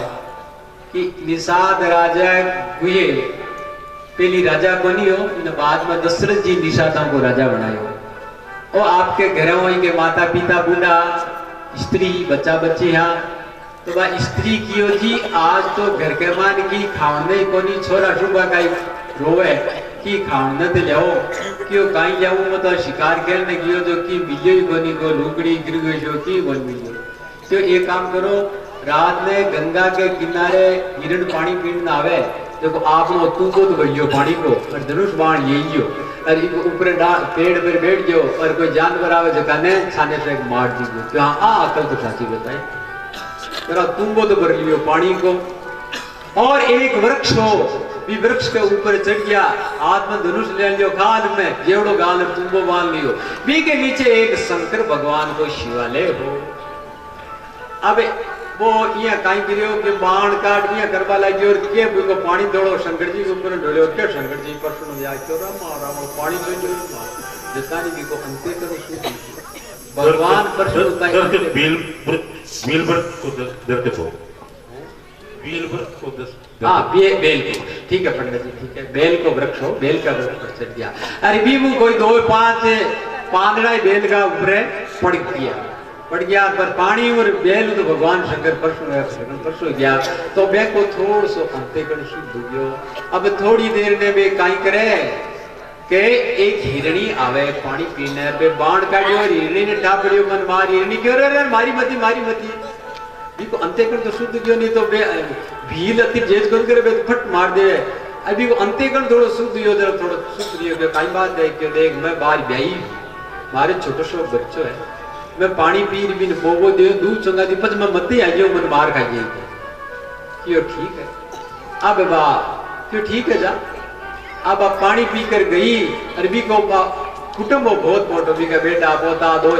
कि निषाद राजा गुए पहली राजा को नहीं हो, बाद में दशरथ जी निषादा को राजा बनायो। और आपके घरों के माता पिता बूढ़ा स्त्री बच्चा बच्ची हाँ तो वह स्त्री की हो जी आज तो घर के मान की खाने को नहीं छोरा सुबह का रोवे कि खाने तो जाओ क्यों कहीं जाऊं मैं तो शिकार खेलने की जो कि मिलियो ही कोनी को लुकड़ी गिर गई जो की बन मिलियो। तो एक काम करो रात में गंगा के किनारे हिरण पानी पीने आवे देखो आप तू को तो भरियो पानी को और धनुष बाण यही हो और ऊपर पेड़ पर बैठ जाओ और कोई जानवर आवे जगह छाने से मार दीजिए। तो हाँ अकल तो साची बताए जरा तुम वो तो भर लियो पानी को। और एक वृक्ष हो भी वृक्ष के ऊपर चढ़ गया, हाथ में धनुष ले लियो, खाल में जेवड़ो गाल तुम्बो बांध लियो। बी के नीचे एक शंकर भगवान को शिवालय हो। अब वो यहाँ कहीं गिरियो के बाण काट दिया करवा लगी और के को पानी दौड़ो शंकर जी के ऊपर ढोले और क्या शंकर जी प्रश्न या क्यों मारा वो पानी तो जो जितना भी को अंते करो शुद्ध भगवान प्रश्न होता है बिल व्रत को दरते हो बेल वृक्ष को हाँ बेल को ठीक है पंडित जी ठीक है बेल को वृक्ष हो बेल का वृक्ष पर चढ़ गया। अरे बीमू कोई 2-5 पांदड़ा बेल का ऊपर पड़ गया पर पानी और बेल तो भगवान शंकर परसों गया तो मैं को थोड़ा सो अंते कर शुद्ध हो गयो। अब थोड़ी देर ने वे काई करे के एक हिरणी आवे पानी पीने पे बाण काटियो और हिरणी ने ठापड़ियो मन मार हिरणी क्यों रे मारी मती को अंते कर तो शुद्ध क्यों नहीं तो बे भील अति जेज कर करे फट मार दे अभी को अंते कर थोड़ा शुद्ध हो जरा थोड़ा शुद्ध हो गया काई बात देख के देख मैं बाहर ब्याई मारे छोटो सो बच्चो है मैं पानी पी बिन बोबो दे दूध चंगा दी पच मैं मते आ गयो मन मार खा गई क्यों ठीक है अब बा क्यों ठीक है जा अब आप पानी पीकर गई अरबी को कुटुंब बहुत मोटो भी का बेटा पोता दो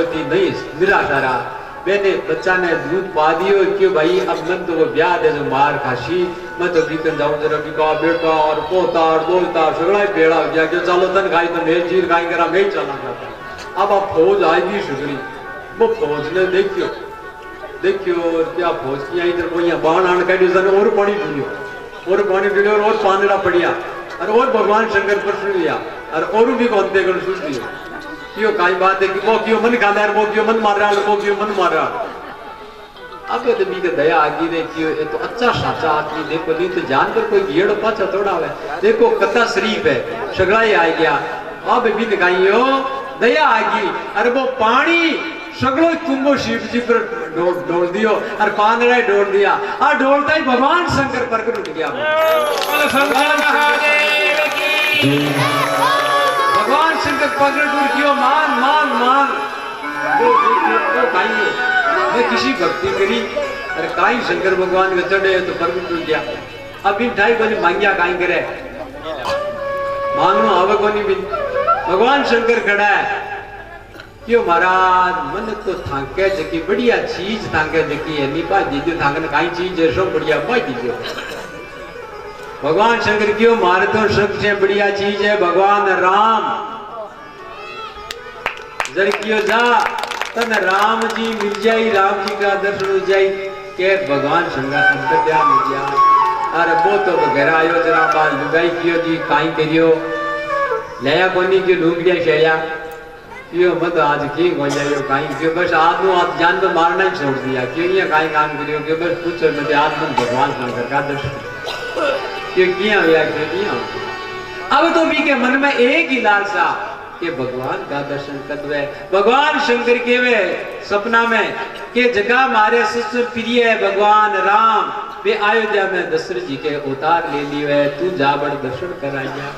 तीन नहीं निराशा रहा मैंने बच्चा ने दूध पा दियो क्यों भाई अब मन तो वो ब्याह दे जो मार खाशी मैं तो बीकन जाऊं जरा बिका बेटा और पोता और दोता सगड़ा ही पेड़ा हो गया क्यों चलो तन खाई तो मेल चीर खाई करा मैं ही चला जाता। अब आप फौज आएगी सुगड़ी वो फौज ने देखियो क्या फौज की आई इधर वो यहाँ बाण आने का और पानी पीलियो और पानड़ा पड़िया और भगवान शंकर प्रश्न लिया और भी को अंते कर सुन लियो क्यों काई बात है कि वो क्यों मन खाना है वो क्यों मन मार रहा अब तो भी दया आगी रे क्यों ये तो अच्छा साचा आदमी देखो नहीं तो जानवर कोई घेड़ पाछा थोड़ा है देखो कथा शरीफ है सगड़ा ही आ गया अब भी दिखाइयो दया आगी अरे वो पानी सगड़ो कुंभो शिव जी पर डोल दियो और पांदड़ा डोल दिया और डोलता ही भगवान शंकर प्रकट उठ गया भगवान शंकर प्रकट उठ गयो मान तो काई मैं किसी भक्ति करी अरे काई शंकर भगवान के चढ़े तो प्रकट उठ गया। अब इन ढाई बजे मांगिया काई करे मांगनो आवे कोनी भी भगवान शंकर खड़ा है क्यों महाराज मन तो थाके जकी बढ़िया चीज थाके जकी है नी बाजी जो थाकन काई चीज है सो बढ़िया बाजी जो भगवान शंकर क्यों मारे तो सबसे बढ़िया चीज है भगवान राम जर क्यों जा तन राम जी मिल जाई राम जी का दर्शन हो जाई के भगवान शंकर अंतर्ध्यान हो गया। अरे वो तो वगैरह आयो जरा बाल लुगाई क्यों जी काई करियो लया कोनी की लुगड़िया शेया क्यों मत आज की हो जायो काई क्यों बस आदमी आप जान तो मारना ही छोड़ दिया क्यों ये काई काम करियो क्यों बस पूछो मुझे आत्मन भगवान शंकर का दर्शन क्यों किया हुआ क्यों किया। अब तो भी के मन में एक ही लालसा कि भगवान का दर्शन कदवे भगवान शंकर के वे सपना में के जगह मारे सबसे प्रिय है भगवान राम वे अयोध्या में दशरथ जी के अवतार ले लिए है तू जा बड़ दर्शन कराइया।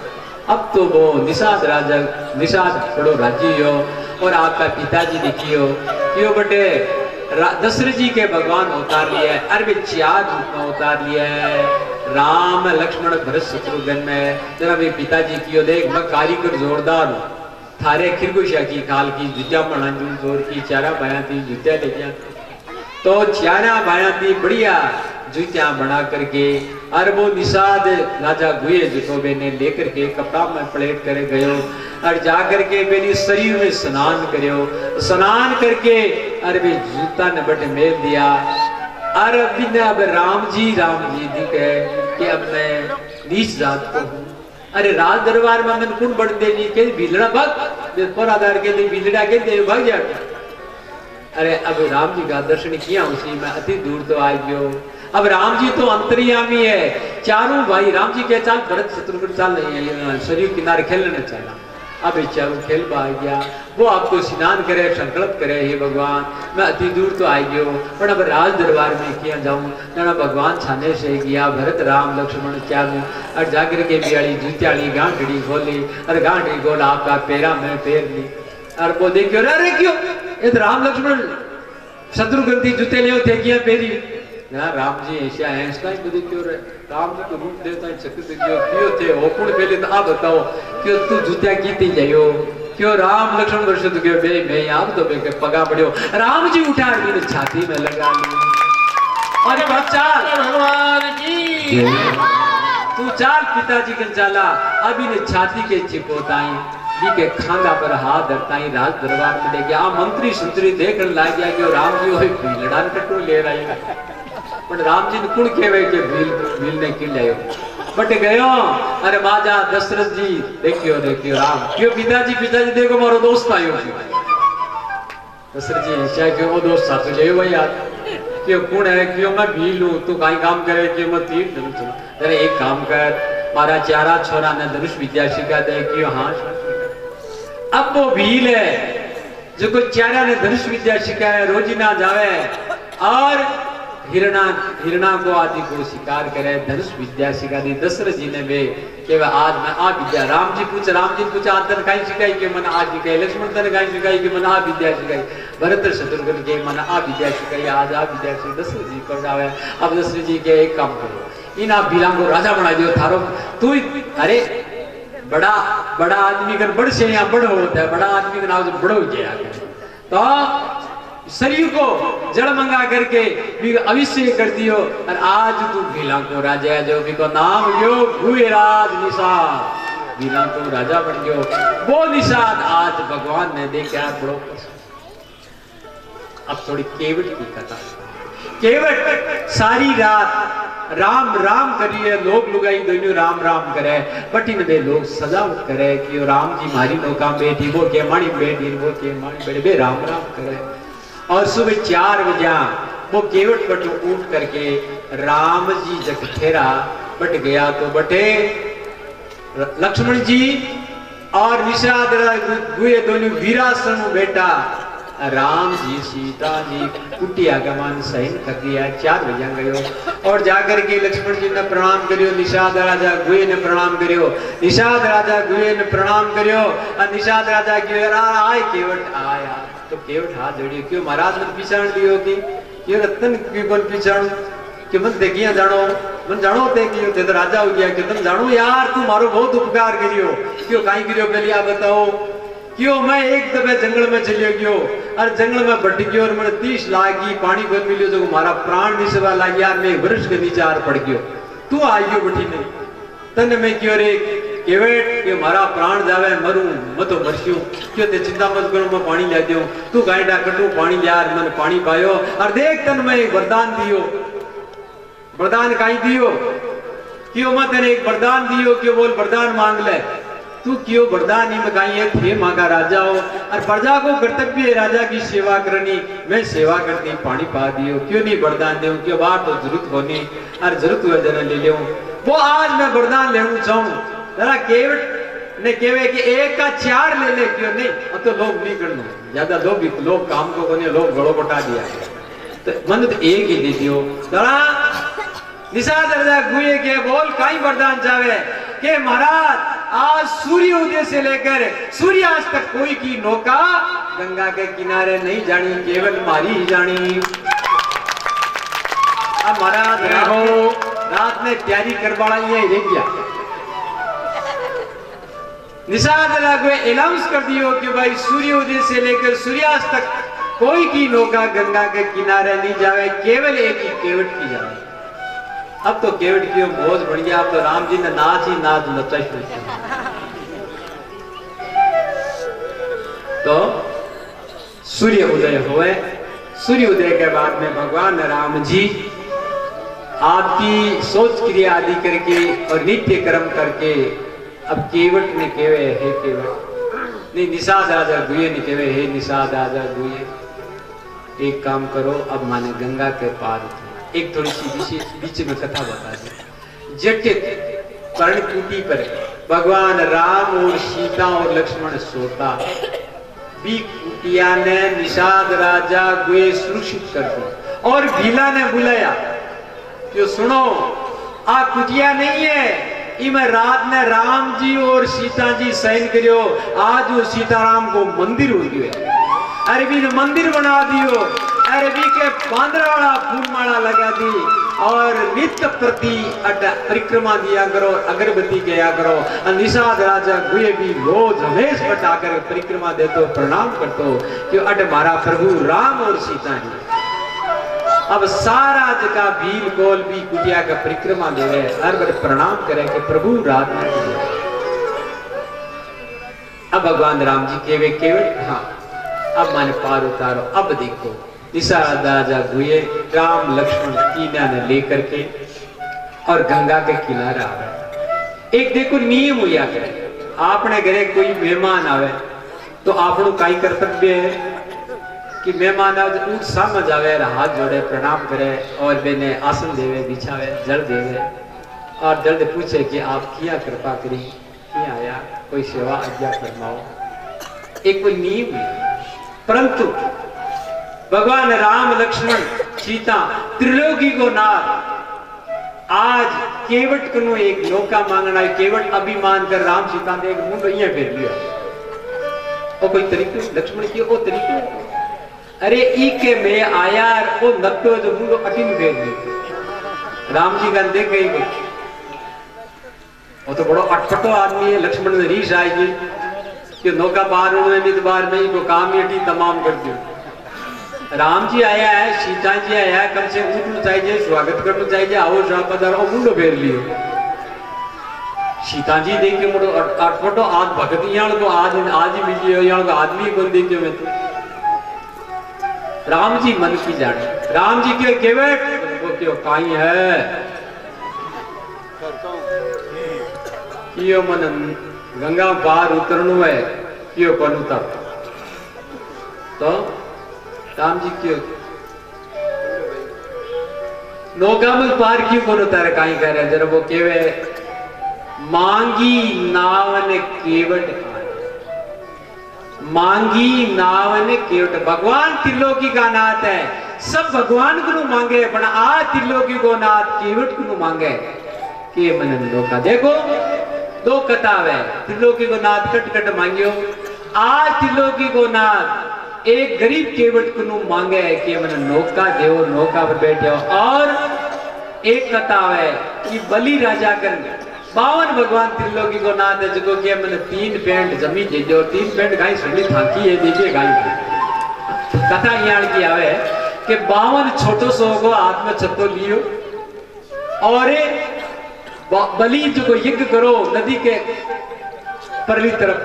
अब तो वो निषाद बड़ो राजी हो और आपका पिताजी देखियो क्यों बटे दशरथ जी के भगवान अवतार लिया है अरे 4 रूप में अवतार लिया है राम लक्ष्मण भरत शत्रुघ्न में जरा भी पिताजी की देख मैं कारीगर जोरदार हूँ थारे खिरगुशा की खाल की जुजा बना जोर की चारा बाया थी जुत्या ले गया तो चारा बाया थी बढ़िया जुत्या बना करके और वो निषाद राजा गुए जितोबे ने लेकर के कपड़ा में पलेट करे गयो और जा करके मेरी शरीर में स्नान करियो स्नान करके अरे भी जूता ने बटे मेल दिया और अब राम जी दिखे कि अब मैं नीच जात को हूँ। अरे राज दरबार में मन कौन बढ़ दे के भीलड़ा भग पर आधार के लिए भीलड़ा के दे भाग जा। अरे अब राम जी का दर्शन किया उसी में अति दूर तो आ गयो। अब राम जी तो अंतर्यामी है चारों भाई राम जी के चाल भरत शत्रुघ्न चाल नहीं है शरीर किनारे खेलने चला अब चारों खेल पा गया वो आपको स्नान करे संकल्प करे हे भगवान मैं अति दूर तो आ गयो पर अब राज दरबार में किया जाऊं ना भगवान छाने से गया भरत राम लक्ष्मण चारों और जाकर के बियाली जूतियाली गांठड़ी खोली और गांठड़ी खोला आपका पैरा में पैर ली और वो देखियो अरे क्यों ये राम लक्ष्मण शत्रुघ्न थी जूते ले थे किया पेरी ना राम जी ऐसा है इसका ही बुद्धि क्यों रे राम जी को रूप देवता चक्र क्यों थे ओपुण पहले तो आप बताओ क्यों तू जूतिया कीती जायो क्यों राम लक्ष्मण वर्ष तो क्यों बे मैं आप तो बे पगा पड़ियो राम जी उठा दी छाती में लगा ली और चाल भगवान की तू चाल पिताजी के चाला अभी ने छाती के चिपोताई जी के खांगा पर हाथ धरताई राज दरबार में ले गया मंत्री संतरी देखने लाग गया कि राम जी होई भीलड़ान कटू ले रही है पर राम जी ने कुण कहवे के भील ने किल लायो बट गयो अरे माजा दशरथ जी देखियो राम क्यों पिताजी देखो मारो दोस्त आयो दशरथ जी ऐसा क्यों वो दोस्त साथ ले भाई यार क्यों कौन है क्यों मैं भील हूं तू काई काम करे क्यों मैं तीर धनुष चला अरे एक काम कर मारा चारा छोरा ने धनुष विद्या सिखा दे क्यों हाँ अब वो भील है जो कोई चारा ने धनुष विद्या सिखाए रोजी ना जावे और हिरणा को आदि को शिकार करे धनुष विद्या सिखा दी दशरथ जी ने वे कि आज मैं आ विद्या राम जी पूछा आदर काई सिखाई के मन आज सिखाई लक्ष्मण तने काई सिखाई के मन आ विद्या सिखाई भरत शत्रुघ्न के मन आ विद्या सिखाई आज आ विद्या सिखाई दशरथ जी को जावे अब दशरथ जी के एक काम करो इन आप भीला को राजा बना दियो थारो तू अरे बड़ा आदमी कर बड़ से यहाँ बड़ो होता है बड़ा आदमी का नाम बड़ो गया तो शरीर को जड़ मंगा करके भी अविश्य कर दियो और आज तू भीला को राजा जो भी को नाम लियो भूराज निषाद भीला को राजा बन गयो वो निषाद आज भगवान ने देखा बड़ो अब थोड़ी केवट की कथा केवट सारी रात राम राम करिए लोग लुगाई दोनों राम राम करे बट इन वे लोग सजावट करे कि राम जी मारी नौका बैठी वो के मानी बैठी वो के मानी बैठे वे राम राम करे और सुबह 4 बजे वो केवट बट उठ करके राम जी जब ठहरा बट गया तो बटे लक्ष्मण जी और निषाद गुए दोनों वीरासन बैठा राम जी सीता जी कुटिया का मान सहन कर दिया 4 बजे गयो और जाकर के लक्ष्मण जी ने प्रणाम करियो निषाद राजा गुए ने प्रणाम करियो निषाद राजा गुए ने प्रणाम करियो और निषाद राजा की आए केवट आया तो केवट हाथ जोड़ियो क्यों महाराज मन पिछाण दियो कि क्यों रतन क्यों कौन पिछाण कि मन देखिया जानो मन जानो ते कि ते तो राजा हो गया कि तुम जानो यार तू मारो बहुत उपकार करियो क्यों काई करियो पहले आप बताओ क्यों मैं एक दफे जंगल में चलियो गयो और जंगल में बढ़ गयो और मैंने 30 लागी पानी कोन मिलियो जो मारा प्राण नहीं सेवा लागी यार मैं वृक्ष के नीचे आर पड़ गयो तू आइयो बठी ने तने मैं क्यों रे केवट के मारा प्राण जावे मरू मत तो मरसियो क्यों ते चिंता मत करो मैं पानी ले दूं तू गायडा कटू पानी यार मैंने पानी पायो और देख तन मैं एक वरदान दियो वरदान काई दियो क्यों मैं तेने एक वरदान दियो क्यों बोल वरदान मांग ले तू क्यों वरदान ही मगाई है थे मांगा राजा हो और प्रजा को कर्तव्य है राजा की सेवा करनी मैं सेवा करती पानी पा दियो क्यों नहीं वरदान दे क्यों बात तो जरूरत होनी और जरूरत हुआ जना ले ले वो आज मैं वरदान लेना चाहूं जरा केवट ने केवे कि एक का 4 ले क्यों नहीं अब तो लोग नहीं करना ज्यादा लोग काम को बने लोग गड़ो बटा दिया तो मन तो एक ही दे दियो जरा निषाद राजा गुए के बोल काई वरदान चाहे के महाराज आज सूर्य उदय से लेकर सूर्यास्त तक कोई की नौका गंगा के किनारे नहीं जानी केवल मारी ही जानी अब महाराज रात में तैयारी करवाड़ा ये रह गया निषाद राजा अनाउंस कर दियो कि भाई सूर्य उदय से लेकर सूर्यास्त तक कोई की नौका गंगा के किनारे नहीं जावे केवल एक ही केवट की जावे अब तो केवट की मौज बढ़ गया अब तो राम जी ने नाच ही नाच नचा तो सूर्य उदय हुए सूर्य उदय के बाद में भगवान राम जी आपकी सोच क्रिया आदि करके और नित्य कर्म करके अब केवट ने केवे हे केवट नहीं निषाद राजा गुए ने केवे हे निषाद राजा गुए एक काम करो अब माने गंगा के पार एक थोड़ी सी विशेष बीच में कथा बता दे जटित पर्णकुटी पर भगवान राम और सीता और लक्ष्मण सोता बी कुटिया ने निषाद राजा गुए सुरक्षित कर दिया और भीला ने बुलाया जो सुनो आ कुटिया नहीं है इमे रात ने राम जी और सीता जी सहन करियो आज वो सीताराम को मंदिर हो गयो अरे भी मंदिर बना दियो अरबी के बांद्रावाला फूलमाला लगा दी और नित्य प्रति परिक्रमा दिया करो, अगरबत्ती किया करो। निषाद राजा गुए भी रोज हमेश बटाकर परिक्रमा दे तो प्रणाम करतो कि अट मारा प्रभु राम और सीता ही। अब सारा जगह भील कोल भी कुटिया का परिक्रमा दे रहे, हर बार प्रणाम करे कि प्रभु राम। अब भगवान राम जी केवे केवल हाँ अब मैंने पार उतारो। अब देखो निषाद राजा गुए राम लक्ष्मण तीनों ने लेकर के और गंगा के किनारे आवे। एक देखो नियम हुआ करे, आपने घरे कोई मेहमान आवे तो आपनो काई कर्तव्य है कि मेहमान आवे तो समझ आवे, हाथ जोड़े प्रणाम करे और बेने आसन देवे, बिछावे, जल देवे और जल्द पूछे कि आप किया कृपा करी, किया आया, कोई सेवा आज्ञा फरमाओ। एक कोई नियम है। परंतु भगवान राम लक्ष्मण सीता त्रिलोकी को नाथ आज केवट को एक नौका मांगना है। केवट अभिमान कर राम सीता ने एक मुंडो यहाँ फेर लिया। और कोई तरीके लक्ष्मण की वो तरीके अरे ई के मैं आया वो नक्को जो मुंडो अटिन फेर लिया। राम जी का देख गई वो तो बड़ो अटपटो आदमी है। लक्ष्मण ने रीस आएगी कि नौका बाहर उड़ने में तो बाहर में को काम ही अटी तमाम कर दियो। राम जी आया है, सीता जी आया है, कम से उठना चाहिए, स्वागत करना चाहिए, आओ पधारो, मुंडो फेर लियो। सीता जी देख के मुंडो अटपटो आज भगत यहाँ को आज ही मिली यहाँ को आदमी को देखियो मैं तो। राम जी मन की जाने, राम जी क्यों केवट वो क्यों काई है क्यों मन गंगा पार उतरनु है क्यों कौन उतर तो राम जी क्यों नौका में पार क्यों कौन उतारे काई कह रहे जरा वो केवे मांगी नावन केवट मांगी नावन केवट। भगवान त्रिलोकी का नाथ है, सब भगवान को मांगे पर आ त्रिलोकी को नाथ केवट को मांगे के मन नौका। देखो दो कताव है, त्रिलोकी को नाथ कट कट मांगियो, आ त्रिलोकी को नाथ एक गरीब केवट को मांगे कि मन नौका देव नौका पर बैठे। और एक कताव है कि बलि राजा कर 52 भगवान त्रिलोकी को नाथ है जो के मन 3 पेंट जमी दे दो, 3 पेंट गाय सुनी थाकी है दीजिए गाय। कथा यहाँ की आवे कि 52 छोटो सो को हाथ में छत्तो लियो और बलि जो यज्ञ करो नदी के परली तरफ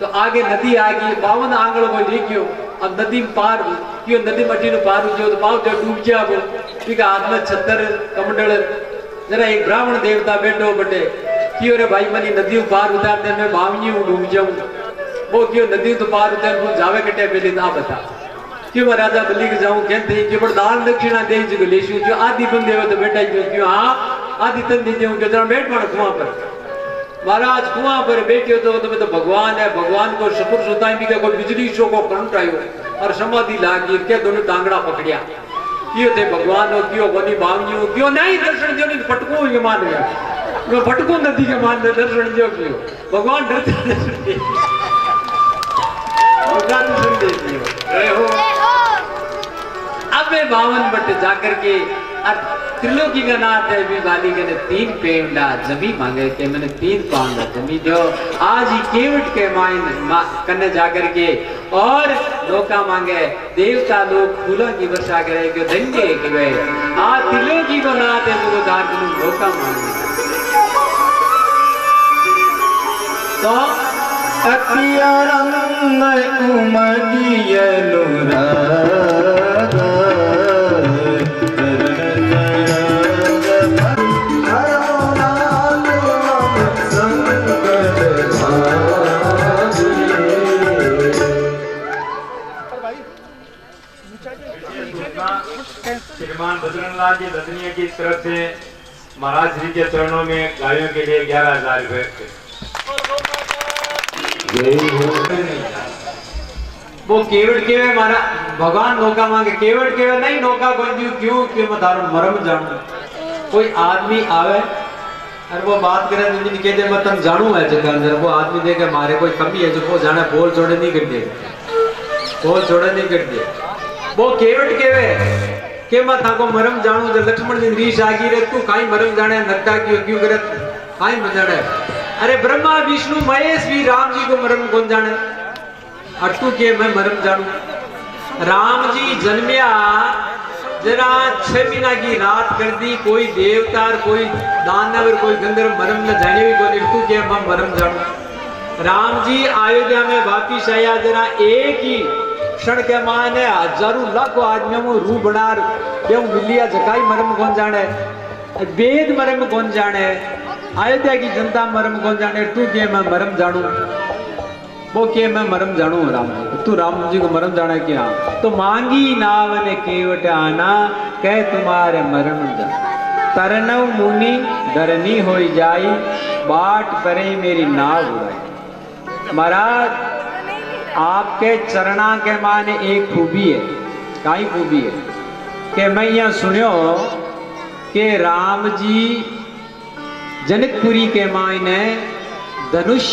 तो आगे नदी आ गई 52 आंगलों को देखियो अब नदी में पार क्यों नदी मट्टी ने पार हो तो पाव जो डूब गया वो ठीक है हाथ में छत्तर कमंडल। जरा एक ब्राह्मण देवता बैठो बटे क्यों रे भाई मनी नदी पार उतार दे मैं भावनी हूँ डूब जाऊं। वो क्यों नदी तो पार उतार वो जावे कटे पहले ना बता क्यों मैं राजा बलि के जाऊं कहते कि बड़ दान दक्षिणा दे जो लेशु जो आदि बंदे हो तो बेटा क्यों हाँ आदि तन दीजिए उनके जरा बैठ मार कुआं पर महाराज कुआं पर बैठे तो तुम्हें तो भगवान है भगवान को शकुर सुताई भी कोई बिजली शो को करंट आयो और समाधि लागी के दोनों टांगड़ा पकड़िया क्यों थे भगवान हो क्यों बनी बांगी हो क्यों नहीं दर्शन दियो नहीं फटको ये मान गया मैं फटको नदी के मान दर्शन दियो क्यों भगवान डरते दर्शन दे दियो। अब मैं 52 बट जाकर के त्रिलोकी का नाथ है भी वाली के 3 पेंडा जमी मांगे के मैंने 3 पांडा जमी दो आज ही केवट के माइन कन्ने जाकर के और नौका मांगे देवता लोग फूलों की वर्षा करे क्यों धन्य के वे आ त्रिलोकी को नाथ है जो दान को नौका मांगे तो अतियारंग उमगियनुरा श्रीमान बजरंगलाल जी रतनिया की तरफ से महाराज श्री के चरणों में गायों के लिए 11,000 रुपए। वो केवट के मारा भगवान नौका मांगे केवट के नहीं नौका कोई क्यों क्यों मैं तारो मरम जानू कोई आदमी आवे और वो बात करे तो नहीं कहते मैं तुम जानू है जगह अंदर वो आदमी देखे मारे कोई कमी है जो वो जाने बोल छोड़े नहीं कर दिए बोल छोड़े नहीं कर दिए वो केवट केवे के मैं थाको मरम जानू जब लक्ष्मण जी रीस आगी रे तू काई मरम जाने नड्डा क्यों करे काई मत जाने अरे ब्रह्मा विष्णु महेश भी राम जी को मरम कौन जाने और तू के मैं मरम जानू राम जी जन्मिया जरा 6 महीना की रात कर दी कोई देवता कोई दानव कोई गंधर्व मरम न जाने भी बोले तू के मैं मरम जानू राम जी अयोध्या में वापिस आया जरा एक ही क्षण के माने हजारों लाखों आदमियों में रू बना क्यों मिलिया जकाई मरम कौन जाने वेद मरम कौन जाने अयोध्या की जनता मरम कौन जाने तू के मैं मरम जानू वो के मैं मरम जानू राम जी तू राम जी को मरम जाना क्या तो मांगी नाव ने केवट आना कह तुम्हारे मरम जाना तरनव मुनि धरनी हो जाई बाट करे मेरी नाव उड़ाई महाराज आपके चरणा के माने एक खूबी है काई खूबी है कि मैं यहाँ सुनियो कि राम जी जनकपुरी के मायने धनुष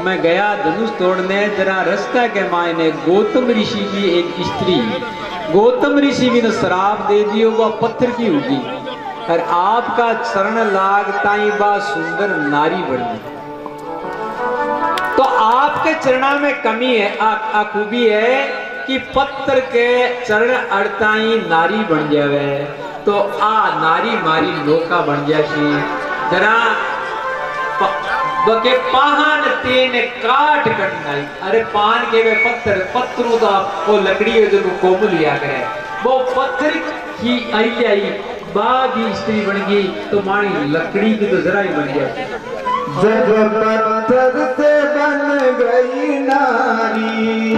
में गया धनुष तोड़ने जरा रास्ता के मायने गौतम ऋषि की एक स्त्री गौतम ऋषि भी ने श्राप दे दियो वो पत्थर की होगी और आपका चरण लागता ही बा सुंदर नारी बनी तो आपके चरणा में कमी है खूबी है कि पत्थर के चरण अड़ताई नारी बन जावे तो आ नारी मारी नौका बन जासी जरा बके पाहन तेन काट कटनाई अरे पान के वे पत्थरों का वो लकड़ी है जो कोमल लिया करे वो पत्थर की आई बाद ही स्त्री बन गई तो मानी लकड़ी की तो जरा ही बन गया जब पत्थर से बन गई नारी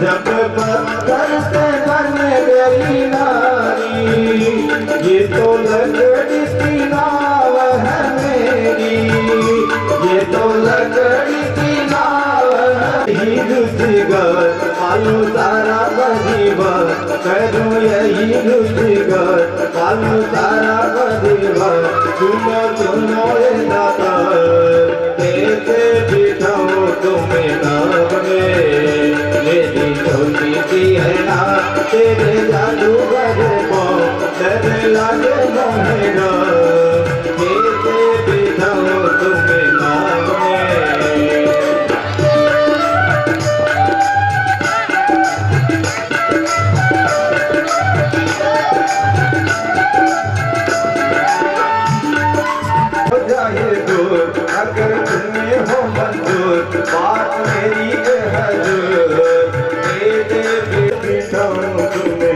जब पत्थर से बन गई नारी ये तो लकड़ी की नाव है मेरी ये तो लकड़ी की नाव है रुचिगर आलू सारा बदीवा करूँ यही रुचिगर आलू सारा बदीवा सुनो सुनो दाता कैसे बिठाओ तुम्हें नाव में मेरी छोटी सी है ना तेरे जादूगर को डर लागे मोहरा कैसे बिठाओ तुम्हें नाव में अगर तुम्हें हो मंजूर बात मेरी हजूर तुम्हें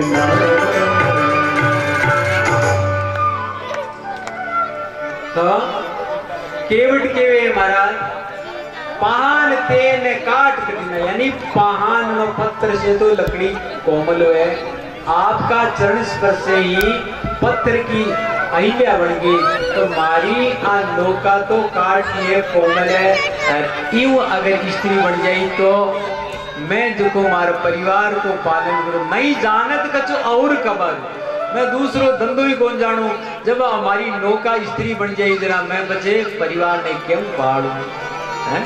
तो केवट केवे महाराज पाहन तेन काट कटना यानी पाहन व पत्थर से तो लकड़ी कोमल है आपका चरण स्पर्श से ही पत्थर की अहिल्या बन गई तो मारी आ नौका तो काट लिए कोमल है यूं अगर स्त्री बन जाई तो मैं जो को मार परिवार को पालन करूं नहीं जानत कछु और कबर मैं दूसरो धंधो ही कौन जानू जब हमारी नौका स्त्री बन जाई जरा मैं बचे परिवार ने क्यों पाड़ू है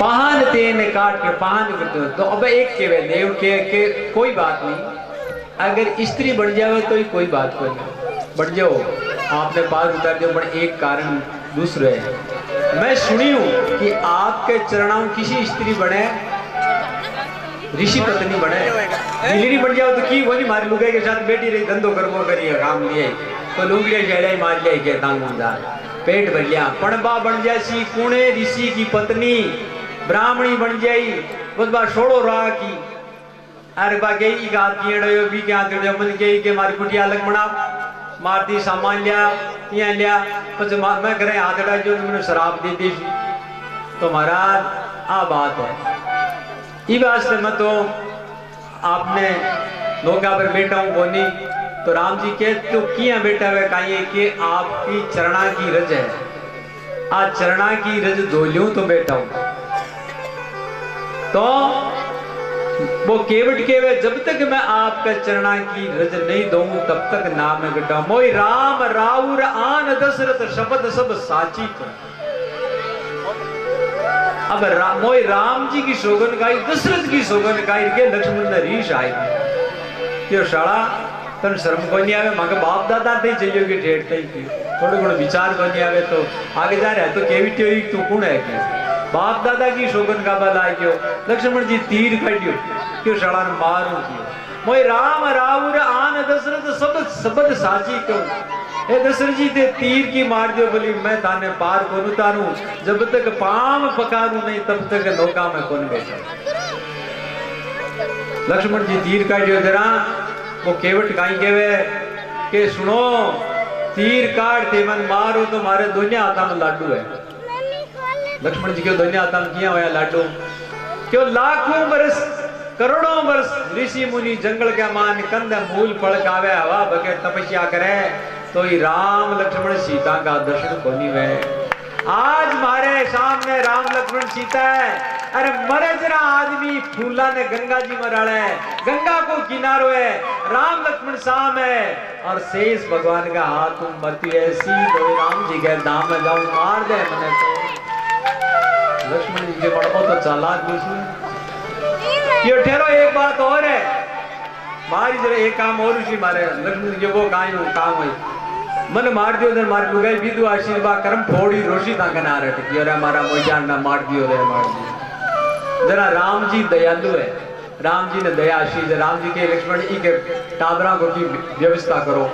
पाहन तेन काट के पाहन करते तो अब एक के वे देव के कोई बात नहीं अगर स्त्री बन जावे तो ही कोई बात कोई नहीं बन जाओ आपने बात उतार दिया पर एक कारण दूसरे है मैं सुनी हूं कि आपके चरणों किसी स्त्री बने ऋषि पत्नी बने गिलरी बन जाओ तो की वही मारी लुगाई के साथ बैठी रही धंधो कर्मो करिए काम लिए तो लुगड़िया शेड़ा मार लिया के तांगूदार पेट भर लिया पणबा बन जासी कुणे ऋषि की पत्नी ब्राह्मणी बन जाई बस बा छोड़ो राह की अरे बा गई गात की एड़ो भी क्या तेरे मन के मारी कुटिया अलग बना मारती सामान लिया यहाँ लिया कुछ मैं करे हाथ अड़ा जो मैंने शराब दे दी तो महाराज आ बात है ये वास्ते मैं तो आपने नौका पर बैठा हूँ बोनी तो राम जी के तो किया बैठा हुआ कहिए कि आपकी चरणा की रज है आज चरणा की रज धोलियों तो बैठा हूं तो वो केवट केवे जब तक मैं आपका चरणा की रज नहीं दूं तब तक नाम में गड्ढा मोई राम राउर आन दशरथ शब्द सब साची कर अब मोई राम जी की सोगन गाई दशरथ की सोगन गाई के लक्ष्मण ने रीश आई क्यों शाला तन शर्म को नहीं आवे मांगे बाप दादा थे चाहिए कि ठेठ थे की थोड़े गुण विचार को नहीं आवे तो आगे जा रहा है तो केवी टेवी तू कौन है कि बाप दादा की शोगन का बल आई क्यों लक्ष्मण जी तीर कटियो क्यों शाला ने मारू कियो मोई राम रावण आन दशरथ सब सबद साची क्यों ए दशरथ जी ते तीर की मार दियो बोली मैं ताने पार को उतारू जब तक पाम पकारू नहीं तब तक नौका में कौन बैठा लक्ष्मण जी तीर काटियो जरा वो केवट काई केवे के सुनो तीर काट ते मन मारो तो मारे दुनिया आता में लाडू है लक्ष्मण जी क्यों दुनिया आता में किया होया लाडू क्यों लाखों बरस करोड़ों वर्ष ऋषि मुनि जंगल के मान कंद मूल फल खावे हवा बगैर तपस्या करे तो ही राम लक्ष्मण सीता का दर्शन कोनी वे आज मारे सामने राम लक्ष्मण सीता है अरे मरे जरा आदमी फूला ने गंगा जी मराड़े गंगा को किनारो है राम लक्ष्मण साम है और शेष भगवान का हाथ तुम मरती ऐसी तो राम जी के दाम में जाऊं मार दे मने तो लक्ष्मण जी के बड़ो तो चालाक दूसरी ये ठहरो एक बात और है मारी जरा एक काम और उसी मारे लक्ष्मण जी वो काम हुई मन मार दियो ने मार लुगाई विदु आशीर्वाद कर्म फोड़ी रोशी ताकन आ रहे थे अरे हमारा मोजान ना मार दियो रे मार दियो जरा राम जी दयालु है राम जी ने दया आशीष राम जी के लक्ष्मण जी के टाबरा को की व्यवस्था करो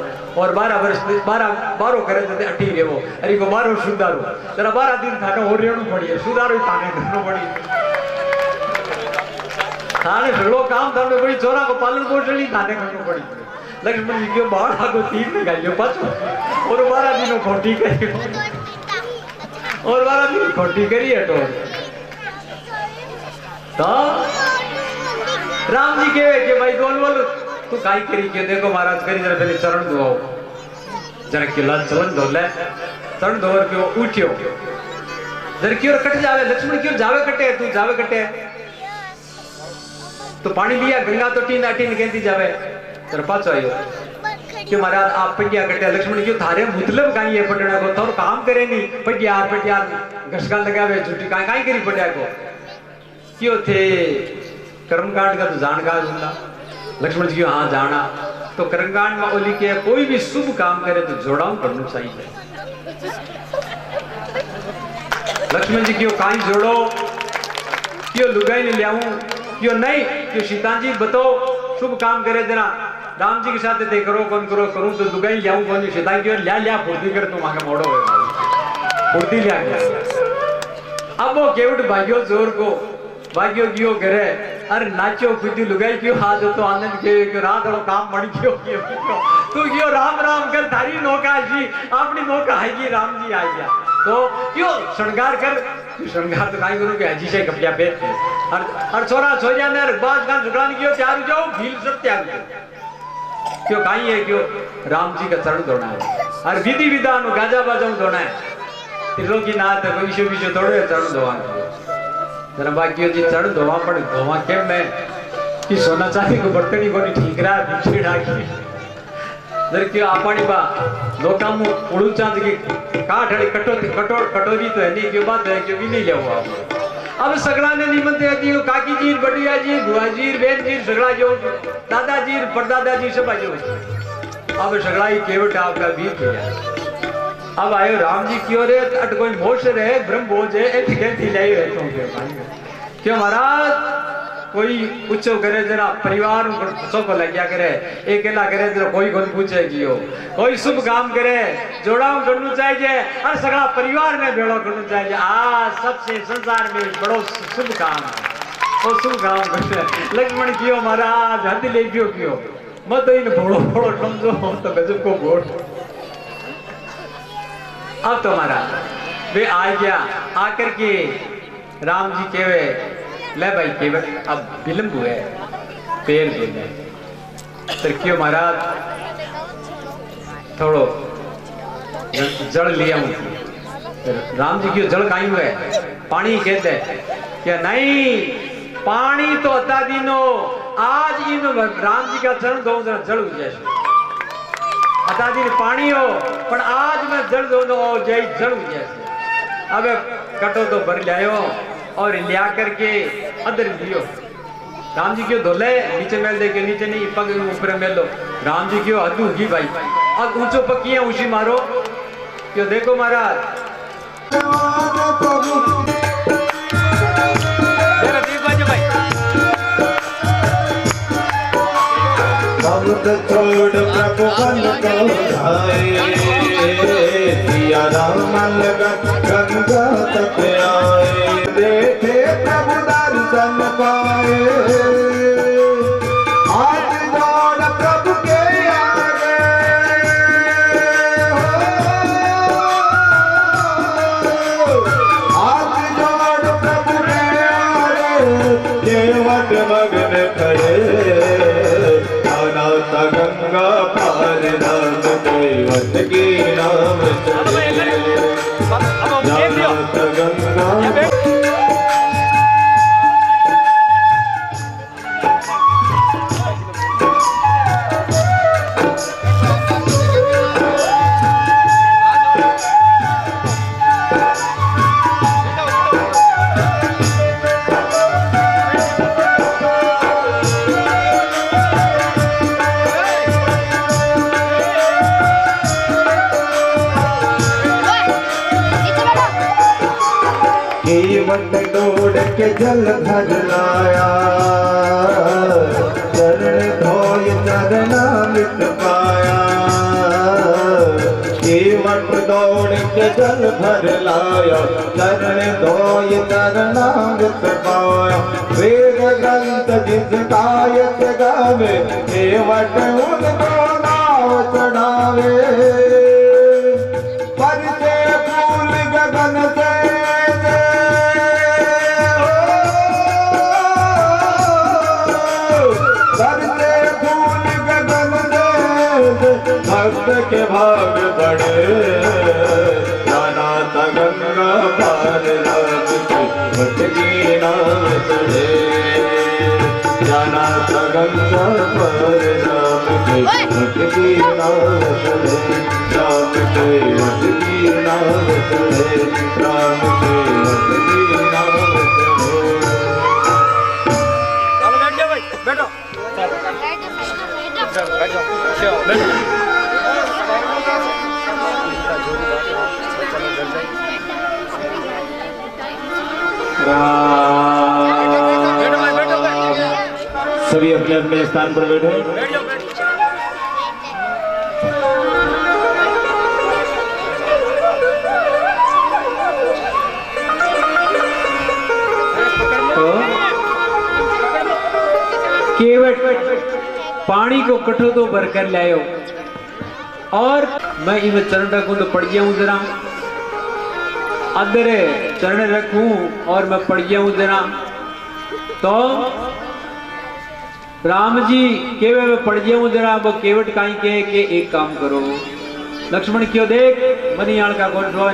और 12 वर्ष 12 करे थे अठी रेवो अरे को 12 सुधारो जरा 12 दिन थाने और रेणु पड़ी सुधारो थाने करनो पड़ी थाने झगड़ो काम थाने पड़ी चोरा को पालन पोषण थाने करनो पड़ी लक्ष्मण जी क्यों बाढ़ आगो तीर में गाइयो पाछो और 12 दिनों खोटी करी और 12 दिन खोटी करी हटो तो राम जी के भाई बोल बोल तू काई करी के देखो महाराज करी जरा पहले चरण धोओ जरा किला चरण धो ले चरण धोवर क्यों उठियो जरा क्यों कट जावे लक्ष्मण क्यों जावे कटे तू जावे कटे तो पानी लिया गंगा तो टीन अटीन कहती जावे जरा पाछो आयो क्यों महाराज आप पटिया कटे लक्ष्मण क्यों थारे मतलब काई है पटना को थोड़ा काम करे नहीं पटिया घसका लगावे झूठी काई काई करी पटिया को क्यों थे कर्मकांड का तो जानकार होगा लक्ष्मण जी हाँ जाना तो कर्मकांड में ओली के कोई भी शुभ काम करे तो जोड़ाऊ करना चाहिए लक्ष्मण जी क्यों काई जोड़ो क्यों लुगाई ने लियाऊं क्यों नहीं क्यों सीता जी बताओ शुभ काम करे जरा राम जी के साथ दे करो कौन करो करूं तो लुगाई लियाऊं कौन सीता क्यों लिया फुर्ती कर तुम आगे मोड़ो फुर्ती लिया अब वो केवट भाग्यो जोर को भाग्यो क्यों करे अरे नाचो कूदी लुगाई क्यों हाथ तो आनंद के रात और काम मड़ी क्यों तू क्यों राम राम कर थारी नौका जी अपनी नौका आएगी राम जी आ गया तो क्यों श्रृंगार कर श्रृंगार तो काई करूं के हजी से कपड़ा पहन और छोरा सोया ने बात गान जुगान क्यों तैयार हो जाओ भील सब तैयार हो क्यों काई है क्यों राम जी का चरण धोना है और विधि विधान गाजा बाजा धोना है त्रिलोकीनाथ विश्व विश्व थोड़े चरण धोवा जरा बाकी जी चढ़ धोवा पड़ धोवा के मैं कि सोना चांदी को बर्तनी को नहीं ठीक रहा बिछड़ी डाकी जर क्यों आपानी बा लोका मु उड़ू चांद की काठड़ी कटोरी तो है नहीं क्यों बात है क्यों भी नहीं ले हुआ अब सगड़ा ने निमंत्रण दियो काकी जी बड़िया जी बुआ जी बहन जी सगड़ा जो दादा जी परदादा जी सब आजो अब सगड़ा ही केवट आपका बीत गया अब आयो राम जी क्यों रे अट कोई मोश रे ब्रह्म बोझ है एक कहती लाई है तो क्यों महाराज कोई पूछो करे जरा परिवार सब लग गया करे अकेला करे जरा कोई कौन पूछे कियो कोई शुभ काम करे जोड़ाऊ करना चाहिए और सगड़ा परिवार में भेड़ो करना चाहिए आ सबसे संसार में बड़ो शुभ काम है वो शुभ काम करे लक्ष्मण क्यों महाराज हद ले क्यों मत इन भोड़ो भोड़ो समझो तो गजब को भोड़ अब तुम्हारा वे आ गया आकर के राम जी केवे ले भाई केवे अब विलंब हुए पैर देने तो क्यों महाराज थोड़ो जल लिया राम जी क्यों जल काई हुए पानी कहते क्या नहीं पानी तो अता दिनो आज इन राम जी का चरण दो जल हो जाए अता दिन पानी हो पर आज मैं जल दो जय जल जैसे अब कटो तो भर लायो और लिया करके अदर दियो। राम जी क्यों धोले नीचे मेल दे के, नीचे नहीं पग ऊपर मेल लो। राम जी क्यों हद होगी भाई, अब ऊंचो पक्की उसी मारो क्यों। देखो महाराज छोड़ प्रभु बन जाए, सिया राम लगन गंगा तक आए, देखे प्रभु दर्शन पाए, हाथ जोड़ प्रभु के आगे, हाथ जोड़ प्रभु के आगे, केवट मगन खड़े, गंगा पार राम देवत की नाम गंगा। केवट दौड़ के जल भर लाया, चरण धोय चरणामृत पाया, केवट दौड़ के जल भर लाया, चरण धोय चरणामृत पाया, वेद ग्रंथ जिस गायक गावे, केवट उनको नाव चढ़ावे, पर से फूल गगन से भक्त के भाग बड़े, नाना गंगा पार राम की भक्त की नाम चढ़े, नाना गंगा पार राम की भक्त की नाम चढ़े, राम के भक्त की नाम चढ़े, राम के भक्त की नाम चढ़े। सभी अपने अपने स्थान पर बैठे। केवट पानी को कठो तो भर कर लायो, और मैं इनमें चरण रखूं तो पड़ गया हूं जरा, अदर चरण रखूं और मैं पड़ गया हूं जरा, तो राम जी केवे में पड़ गया हूं जरा। वो केवट काई के एक काम करो, लक्ष्मण क्यों देख मनियाल का गोठवा